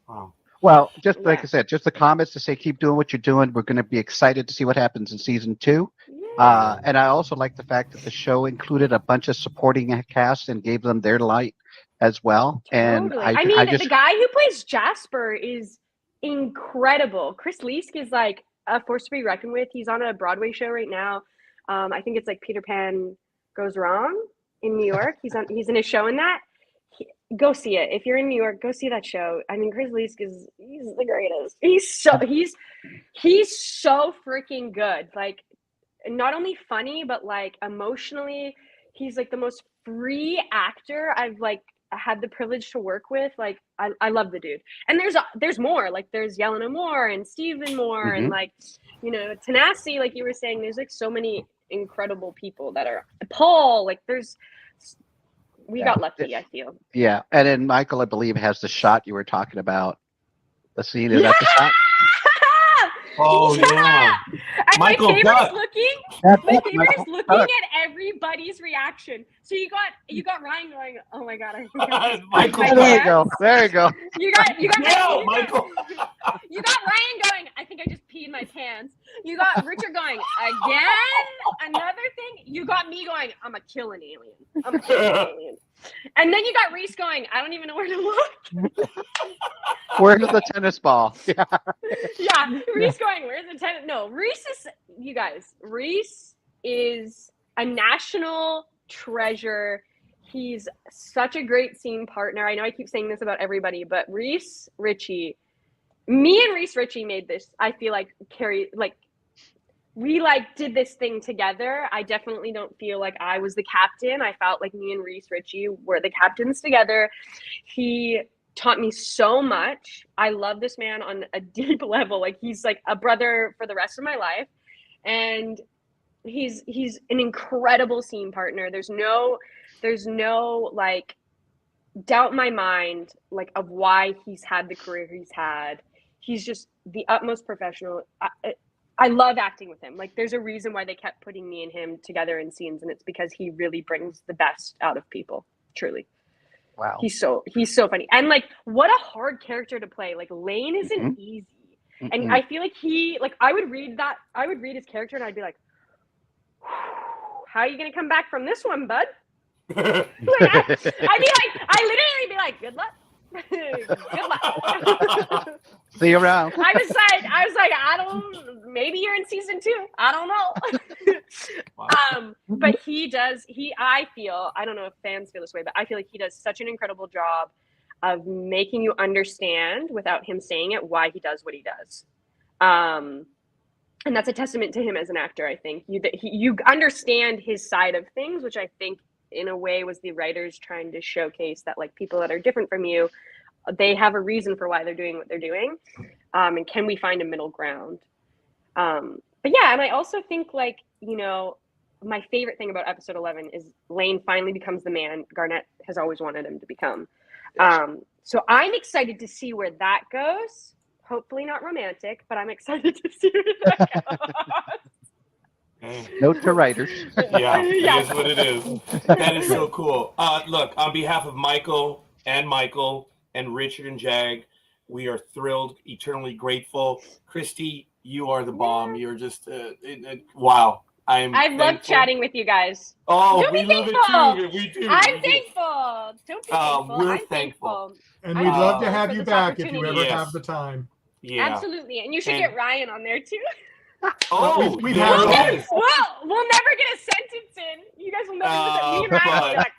Wow. Well, just like I said, just the comments to say keep doing what you're doing. We're going to be excited to see what happens in season 2. Yeah. And I also like the fact that the show included a bunch of supporting cast and gave them their light as well. Totally. And the guy who plays Jasper is incredible. Chris Leask is like a force to be reckoned with. He's on a Broadway show right now. I think it's like Peter Pan Goes Wrong in New York. He's in a show in that. Go see it. If you're in New York, go see that show. I mean, Chris Leask he's the greatest. He's so freaking good. Like, not only funny, but like emotionally, he's like the most free actor I've like had the privilege to work with. Like, I love the dude. And there's more. Like, there's Yelena Moore and Stephen Moore and like, Tenacity, like you were saying, there's like so many incredible people that are Paul. Like, there's We got lucky, I feel. Yeah, and then Michael, I believe, has the shot you were talking about. The scene, is that the shot? Oh yeah. And Michael, my favorite duck. is looking. That's My it, favorite Michael. is looking at everybody's reaction. So you got Ryan going, "Oh my god, I think I just Michael, peed my There you pants." go. There you go. You got Yeah, Michael. You got Ryan going, "I think I just peed my pants." You got Richard going, "Again? Another thing?" You got me going, "I'm a kill an alien. I'm a kill an alien." And then you got Reese going, "I don't even know where to look." Where's the tennis ball? Yeah. Yeah, Reese going, "Where's the tennis?" No, Reese is, you guys, Reese is a national treasure. He's such a great scene partner. I know I keep saying this about everybody, but Reese Ritchie, me and Reese Ritchie made this, I feel like, we did this thing together. I definitely don't feel like I was the captain. I felt like me and Reese Ritchie were the captains together. He taught me so much. I love this man on a deep level. Like, he's like a brother for the rest of my life. And he's an incredible scene partner. There's no like doubt in my mind of why he's had the career he's had. He's just the utmost professional. I love acting with him. Like, there's a reason why they kept putting me and him together in scenes, and it's because he really brings the best out of people. Truly. Wow. He's so funny. And what a hard character to play. Like, Lane isn't easy. And I feel like I would read his character and I'd be like, "How are you gonna come back from this one, bud?" I literally be like, "Good luck." Good luck. See you around. I was like, maybe you're in season 2. I don't know. Wow. But I feel, I don't know if fans feel this way, but I feel like he does such an incredible job of making you understand without him saying it why he does what he does. And that's a testament to him as an actor. I think you understand his side of things, which I think in a way was the writers trying to showcase that people that are different from you, they have a reason for why they're doing what they're doing. And can we find a middle ground? But yeah, and I also think my favorite thing about episode 11 is Lane finally becomes the man Garnet has always wanted him to become. So I'm excited to see where that goes. Hopefully not romantic, but I'm excited to see where that goes. Note to writers. Yeah, it is what it is. That is so cool. Look, on behalf of Michael and Richard and Jag, we are thrilled, eternally grateful. Christie, you are the bomb. You're just wow. I've loved chatting with you guys. Oh, Don't we be love thankful. it too. We do. I'm thankful. Don't be thankful. We're I'm thankful. And we'd love to have for you this back if you opportunity. ever Yes. have the time. Yeah. Absolutely. And you should And- get Ryan on there too. Oh, we've there had it is. We'll never get a sentence in. You guys will never me and Ryan will be like,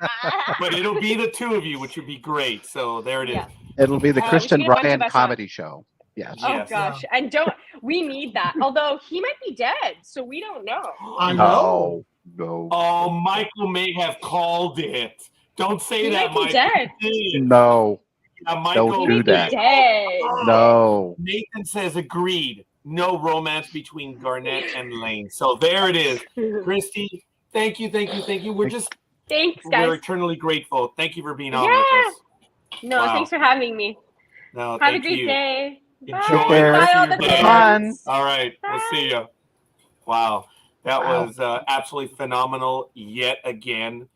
But it'll be the two of you, which would be great. So there it is. Yeah. It'll be the We Kristen should get a bunch Ryan of us comedy show. Yes. Oh Yes. gosh. And we need that. Although he might be dead, so we don't know. I know. No. Oh, Michael may have called it. Don't say He that, might be Michael. dead. No. Michael, Don't He do might be that. dead. No. Nathan says agreed. No romance between Garnet and Lane. So there it is. Christie, thank you. We're just Thanks, we're guys. eternally grateful. Thank you for being on Yeah. with us. No, Wow. thanks for having me. No, Have thank a great you. day. Enjoy Bye. the rest Bye, all of your the day. fans. All right, we'll see you. Wow, that Wow. was absolutely phenomenal yet again.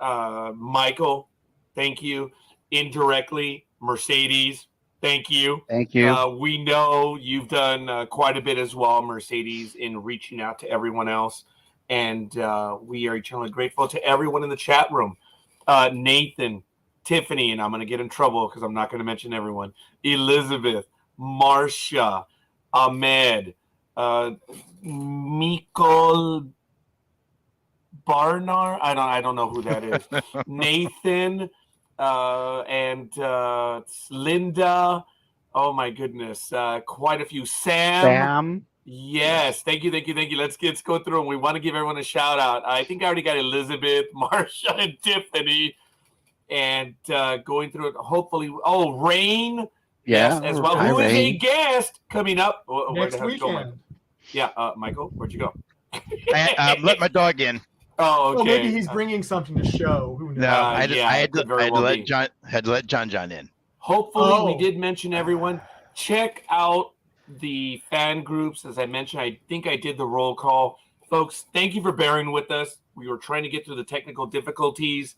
Michael, thank you. Indirectly, Mercedes, thank you. Thank you. We know you've done quite a bit as well, Mercedes, in reaching out to everyone else. And we are eternally grateful to everyone in the chat room. Nathan, Tiffany, and I'm going to get in trouble because I'm not going to mention everyone. Elizabeth, Marcia, Ahmed, Mikol Barnar. I don't know who that is. Nathan, and Linda. Oh my goodness, quite a few. Sam. Yes, thank you. Let's go through them. We want to give everyone a shout out. I think I already got Elizabeth, Marcia, and Tiffany, and going through it. Hopefully, Rain, Yeah. as well. Hi, Who is a Rain. guest coming up where Next the hell did you go, Michael? weekend. Yeah, Michael, where'd you go? Let my dog in. Oh, okay. Well, maybe he's bringing something to show. Who knows? No, I had to let be. John in. Hopefully, we did mention everyone. Check out the fan groups. As I mentioned, I think I did the roll call. Folks, thank you for bearing with us. We were trying to get through the technical difficulties,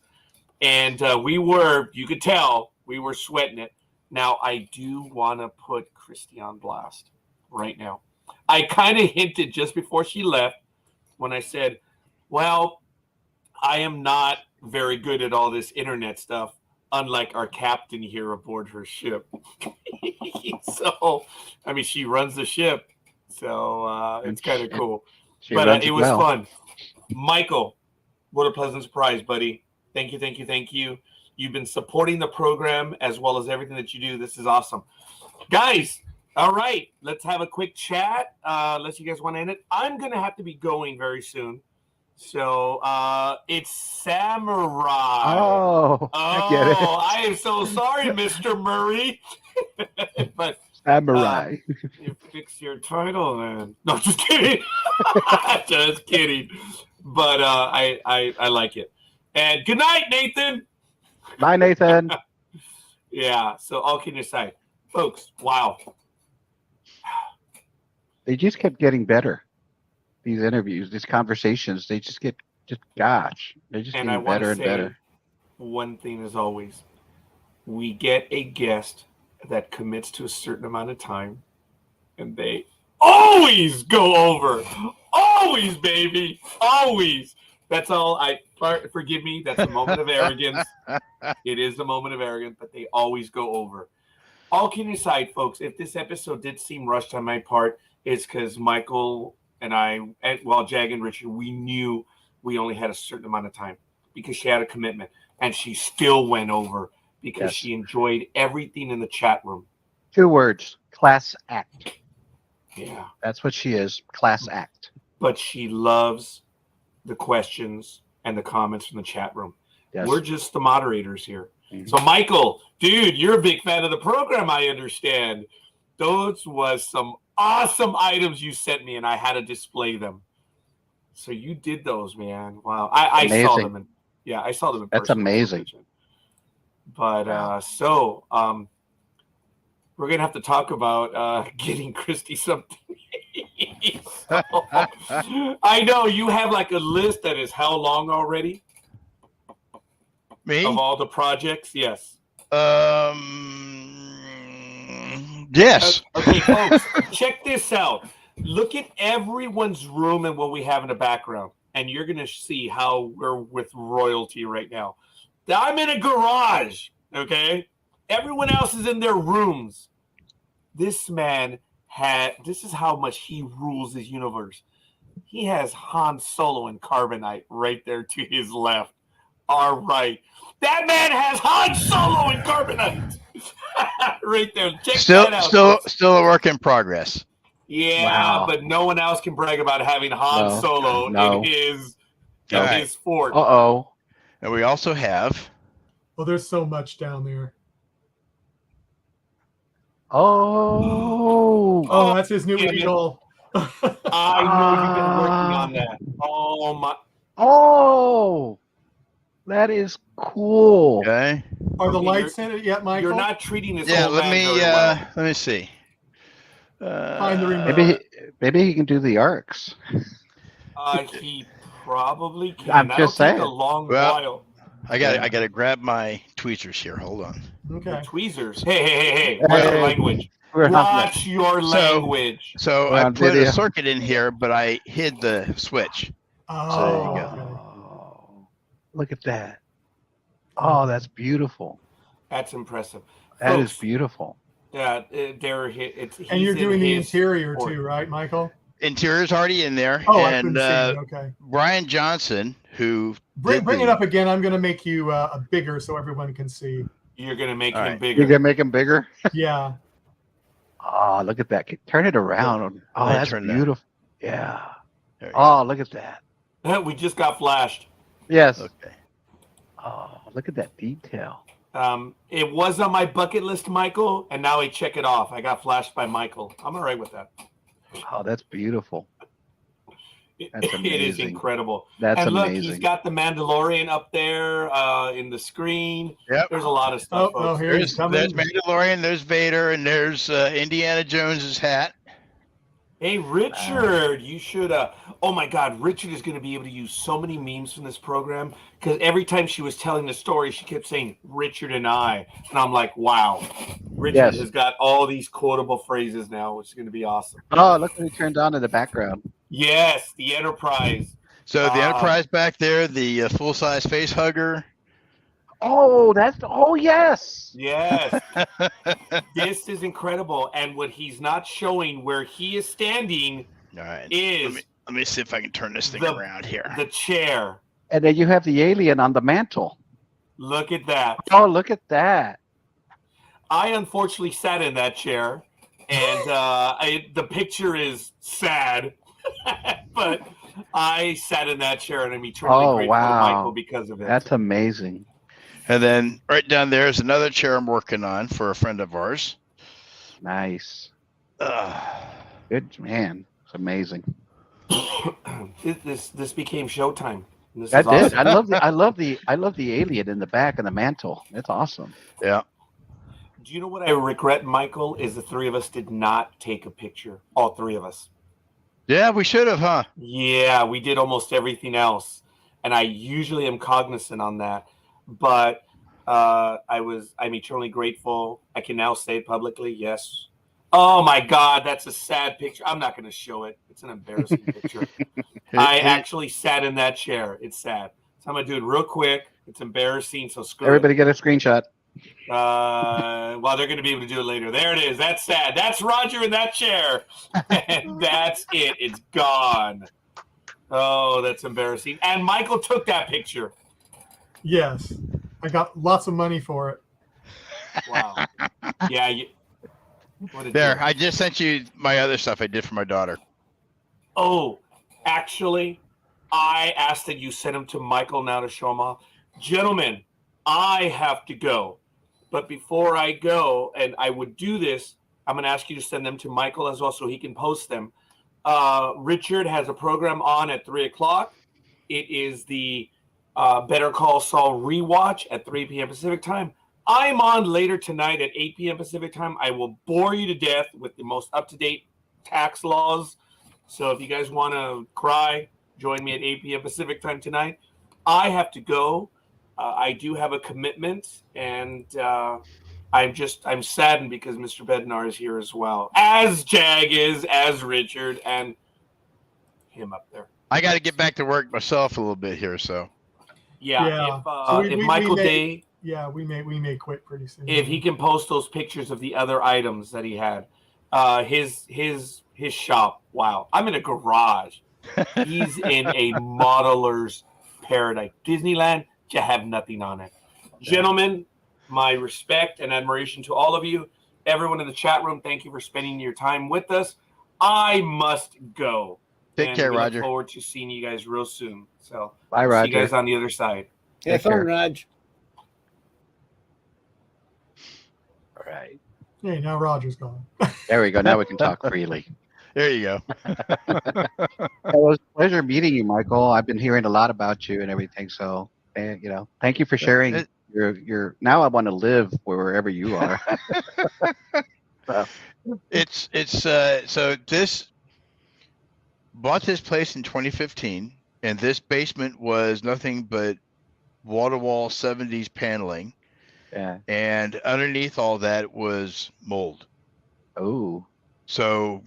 and you could tell, we were sweating it. Now, I do want to put Christie on blast right now. I kind of hinted just before she left when I said, well, I am not very good at all this internet stuff, unlike our captain here aboard her ship. So, I mean, she runs the ship, so it's kind of cool. But it was fun. Michael, what a pleasant surprise, buddy. Thank you. You've been supporting the program as well as everything that you do. This is awesome. Guys, all right, let's have a quick chat. Unless you guys want to end it. I'm going to have to be going very soon. So it's Samurai. Oh, I get it. I am so sorry, Mr. Murray. But Samurai. You fix your title, man. No, just kidding. Just kidding. But I like it. And good night, Nathan. Bye, Nathan. Yeah. So all kidding aside, folks. Wow. They just kept getting better. These interviews, these conversations, they just get they're just getting better and better. One thing as always, we get a guest that commits to a certain amount of time, and they always go over. Always, baby. Always. That's all. Forgive me. That's a moment of arrogance. It is a moment of arrogance, but they always go over. All kidding aside, folks, if this episode did seem rushed on my part, it's because Michael and Jag and Richard, we knew we only had a certain amount of time because she had a commitment, and she still went over because she enjoyed everything in the chat room. 2 words: class act. Yeah. That's what she is, class act. But she loves the questions and the comments from the chat room. Yes. We're just the moderators here. Mm-hmm. So, Michael, dude, you're a big fan of the program, I understand. Those was some awesome items you sent me, and I had to display them. So you did those, man. Wow. I saw them. I saw them in person. That's amazing. But we're going to have to talk about getting Christie something. So, I know you have like a list that is how long already? Me? Of all the projects? Yes. Yes. Okay, folks, check this out. Look at everyone's room and what we have in the background, and you're going to see how we're with royalty right now. I'm in a garage, okay? Everyone else is in their rooms. This man this is how much he rules his universe. He has Han Solo and Carbonite right there to his left. All right. That man has Han Solo and Carbonite. Right there. Check that out. Still a work in progress. Yeah, but no one else can brag about having Han Solo in his fort. Uh-oh. And we also have... Well, there's so much down there. Oh, that's his new eagle. I know you've been working on that. Oh, my. Oh, that is cool. Okay. Are the lights in it yet, Michael? You're not treating this. Let me see. Find the remote. Maybe he can do the arcs. He probably can. I'm just saying. Take a long while. I got to grab my tweezers here. Hold on. Okay. Tweezers. Hey. Watch your language. Watch your language. So I put a circuit in here, but I hid the switch. Oh. So there you go. Oh, look at that. Oh, that's beautiful. That's impressive. That is beautiful. Yeah, and you're doing the interior too, right, Michael? Interior's already in there. Oh, I couldn't see it. Okay. Brian Johnson, who bring it up again. I'm going to make you bigger so everyone can see. You're going to make him bigger. You're going to make him bigger? Yeah. Oh, look at that. Turn it around. Oh, that's beautiful. Yeah. Oh, look at that. We just got flashed. Yes. Okay. Oh, look at that detail. It was on my bucket list, Michael, and now I check it off. I got flashed by Michael. I'm all right with that. Oh, that's beautiful. That's amazing. It is incredible. That's and look, amazing. he's got the Mandalorian up there in the screen. Yep. There's a lot of stuff. Oh, here he's coming. There's Mandalorian, there's Vader, and there's Indiana Jones's hat. Hey, Richard, you should. Oh my God, Richard is going to be able to use so many memes from this program because every time she was telling the story, she kept saying Richard and I, and I'm like, wow, Richard has got all these quotable phrases now, which is going to be awesome. Oh, look what he turned on in the background. Yes, the Enterprise. So the Enterprise back there, the full-size face hugger. Oh, yes. Yes. This is incredible. And what he's not showing where he is standing is let me see if I can turn this thing around here. The chair. And then you have the alien on the mantle. Look at that. Oh, look at that. I unfortunately sat in that chair, and the picture is sad, but I sat in that chair, and I'm eternally grateful to Michael because of it. That's amazing. And then right down there is another chair I'm working on for a friend of ours. Nice. Good man. It's amazing. This became showtime. That did. Awesome. I love the alien in the back of the mantle. It's awesome. Yeah. Do you know what I regret, Michael? Is the three of us did not take a picture. All three of us. Yeah, we should have, huh? Yeah, we did almost everything else, and I usually am cognizant on that. But I'm eternally grateful. I can now say it publicly. Yes. Oh my God, that's a sad picture. I'm not going to show it. It's an embarrassing picture. I actually sat in that chair. It's sad. So I'm going to do it real quick. It's embarrassing. So screw Everybody it. get a screenshot. Well, they're going to be able to do it later. There it is. That's sad. That's Roger in that chair. And that's it. It's gone. Oh, that's embarrassing. And Michael took that picture. Yes. I got lots of money for it. Wow. Yeah. There, I just sent you my other stuff I did for my daughter. Oh, actually, I asked that you send them to Michael now to show them off. Gentlemen, I have to go. But before I go, and I would do this, I'm going to ask you to send them to Michael as well so he can post them. Richard has a program on at 3 o'clock. It is the Better Call Saul rewatch at 3 p.m. Pacific time. I'm on later tonight at 8 p.m. Pacific time. I will bore you to death with the most up-to-date tax laws. So if you guys want to cry, join me at 8 p.m. Pacific time tonight. I have to go. I do have a commitment, and I'm saddened because Mr. Bednar is here as well, as Jag is, as Richard, and him up there. I got to get back to work myself a little bit here, so. Yeah. If Michael Day, we may quit pretty soon. if he can post those pictures of the other items that he had, his shop. Wow, I'm in a garage. He's in a modeler's paradise. Disneyland, you have nothing on it. Gentlemen, my respect and admiration to all of you. Everyone in the chat room, thank you for spending your time with us. I must go. Take care, Roger. Look forward to seeing you guys real soon. So, bye, Roger. See you guys on the other side. Have fun, Raj. All right. Hey, now Roger's gone. There we go. Now we can talk freely. There you go. It was a pleasure meeting you, Michael. I've been hearing a lot about you and everything. So, thank you for sharing. Your now I want to live wherever you are. So. So this bought this place in 2015, and this basement was nothing but wall-to-wall 70s paneling. Yeah. And underneath all that was mold. Oh. So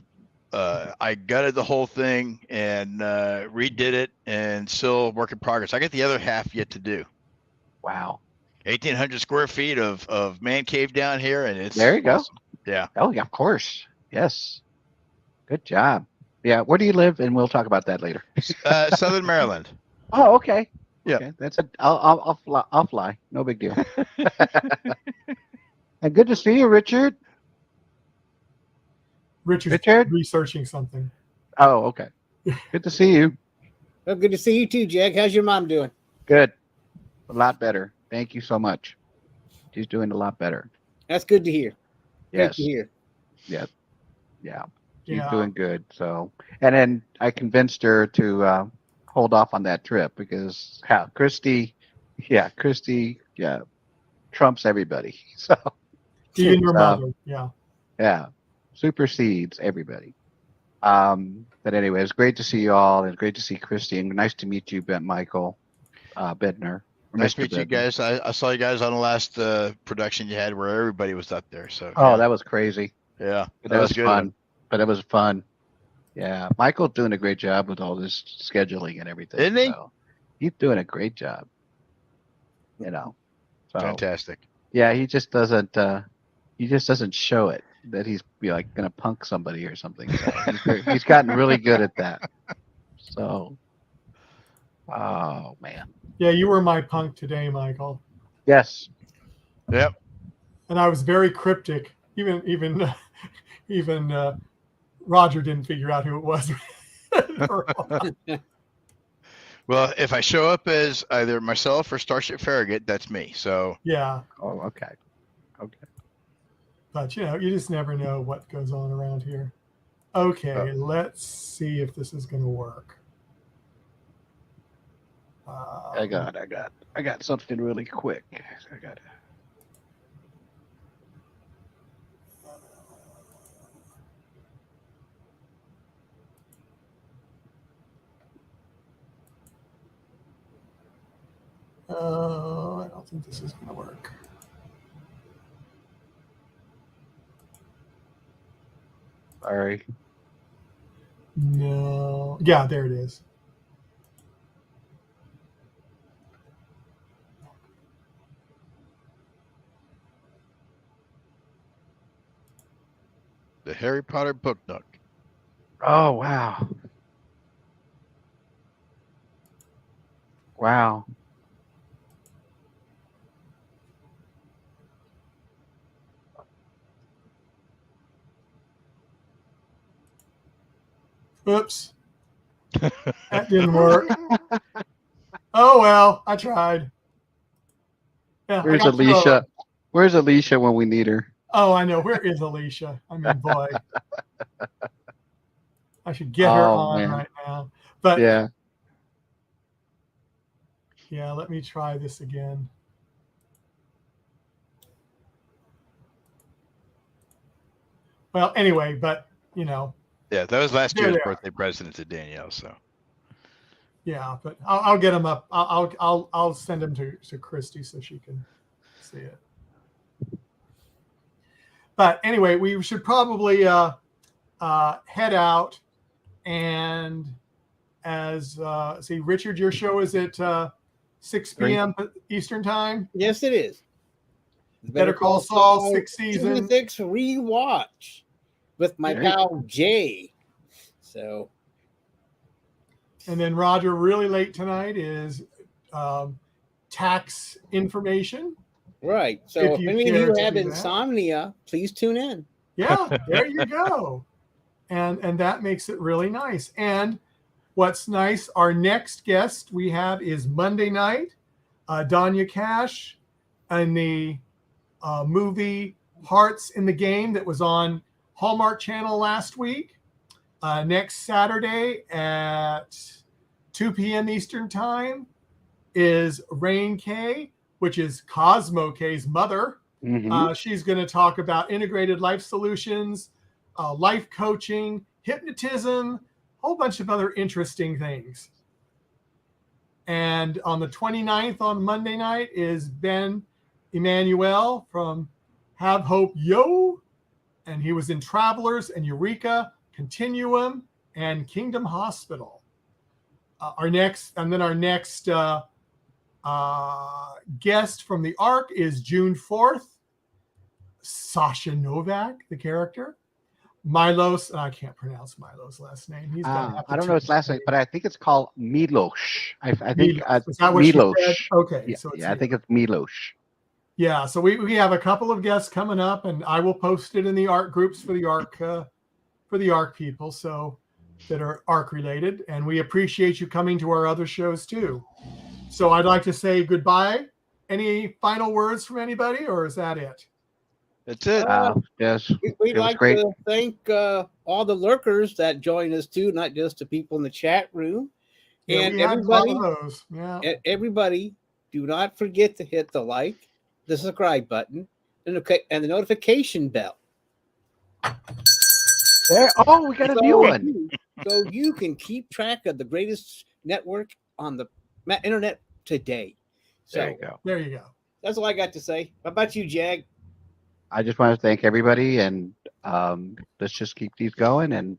I gutted the whole thing and redid it, and still work in progress. I got the other half yet to do. Wow. 1,800 square feet of man cave down here, and it's there you awesome. Go. Yeah. Oh yeah, of course. Yes. Good job. Yeah. Where do you live? And we'll talk about that later. Southern Maryland. Oh, okay. Yeah. Okay. That's it. I'll fly. No big deal. And good to see you, Richard. Richard researching something. Oh, okay. Good to see you. Well, good to see you too, Jack. How's your mom doing? Good. A lot better. Thank you so much. She's doing a lot better. That's good to hear. Yes. Good to hear. Yeah. Yeah. She's doing good. So, and then I convinced her to hold off on that trip because Christie trumps everybody. So, even your mother, yeah, supersedes everybody. But anyway, it's great to see you all, and great to see Christie, and nice to meet you, Michael Bednar. Nice to meet you guys. I saw you guys on the last production you had where everybody was up there. So that was crazy. Yeah, that was good. Fun. But it was fun. Yeah, Michael's doing a great job with all this scheduling and everything. Isn't he? So he's doing a great job. So, fantastic. Yeah, he just doesn't show it that he's like gonna punk somebody or something. So he's gotten really good at that. So, oh man. Yeah, you were my punk today, Michael. Yes. Yep. And I was very cryptic. Even Roger didn't figure out who it was. Well, if I show up as either myself or Starship Farragut, that's me. So yeah. Oh, okay. But you just never know what goes on around here. Okay, let's see if this is going to work. I got something really quick. I got it. I don't think this is going to work. Sorry. No. Yeah, there it is. The Harry Potter Book Nook. Oh, wow. Wow. Oops. That didn't work. Oh, well, I tried. Yeah, Where's Alicia? Where's Alicia when we need her? Oh, I know. Where is Alicia? I mean, boy. I should get her on right now. But yeah, let me try this again. Well, anyway, but Yeah, that was last year's birthday present to Danielle. So. Yeah, but I'll get them up. I'll send them to Christie so she can see it. But anyway, we should probably head out. And see, Richard, your show is at 6 p.m. Eastern time. Yes, it is. Better Call Saul, 6th season. Season 6 rewatch with my pal Jay. So. And then Roger, really late tonight is tax information. Right. So if any of you have insomnia, please tune in. Yeah, there you go. And that makes it really nice. And what's nice, our next guest we have is Monday night, Danya Cash, and the movie Hearts in the Game that was on Hallmark Channel last week. Next Saturday at 2 p.m. Eastern time is Rain K, which is Cosmo K's mother. Mm-hmm. She's going to talk about integrated life solutions, life coaching, hypnotism, a whole bunch of other interesting things. And on the 29th on Monday night is Ben Emmanuel from Have Hope Yo. And he was in Travelers and Eureka, Continuum, and Kingdom Hospital. Our next guest from the Ark is June 4th. Sasha Novak, the character. Milos, I can't pronounce Milos' last name. He's got I don't know his last name, but I think it's called Milos. I think is that what Milos. She said? Okay, yeah, so I think it's Milos. Yeah, so we have a couple of guests coming up, and I will post it in the Ark groups for the Ark people, so that are Ark related, and we appreciate you coming to our other shows too. So I'd like to say goodbye. Any final words from anybody, or is that it? That's it. Yes. We'd It was like great. to thank all the lurkers that joined us too, not just the people in the chat room. Yeah, And we had a lot everybody, of those. Yeah. everybody, do not forget to hit the like, the subscribe button, and the notification bell. Oh, we got a new one. So you can keep track of the greatest network on the internet today. So There you go. There you go. that's all I got to say. How about you, Jag? I just want to thank everybody, and let's just keep these going. And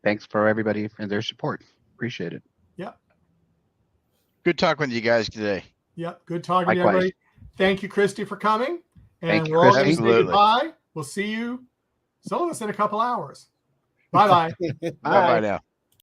thanks for everybody and their support. Appreciate it. Yeah. Good talking with you guys today. Yeah. Good talking to Likewise. everybody. Thank you, Christy, for coming. And Thank you, we're all going to Christy. say Absolutely. goodbye. We'll see you, some of us, in a couple hours. Bye-bye. Bye bye now.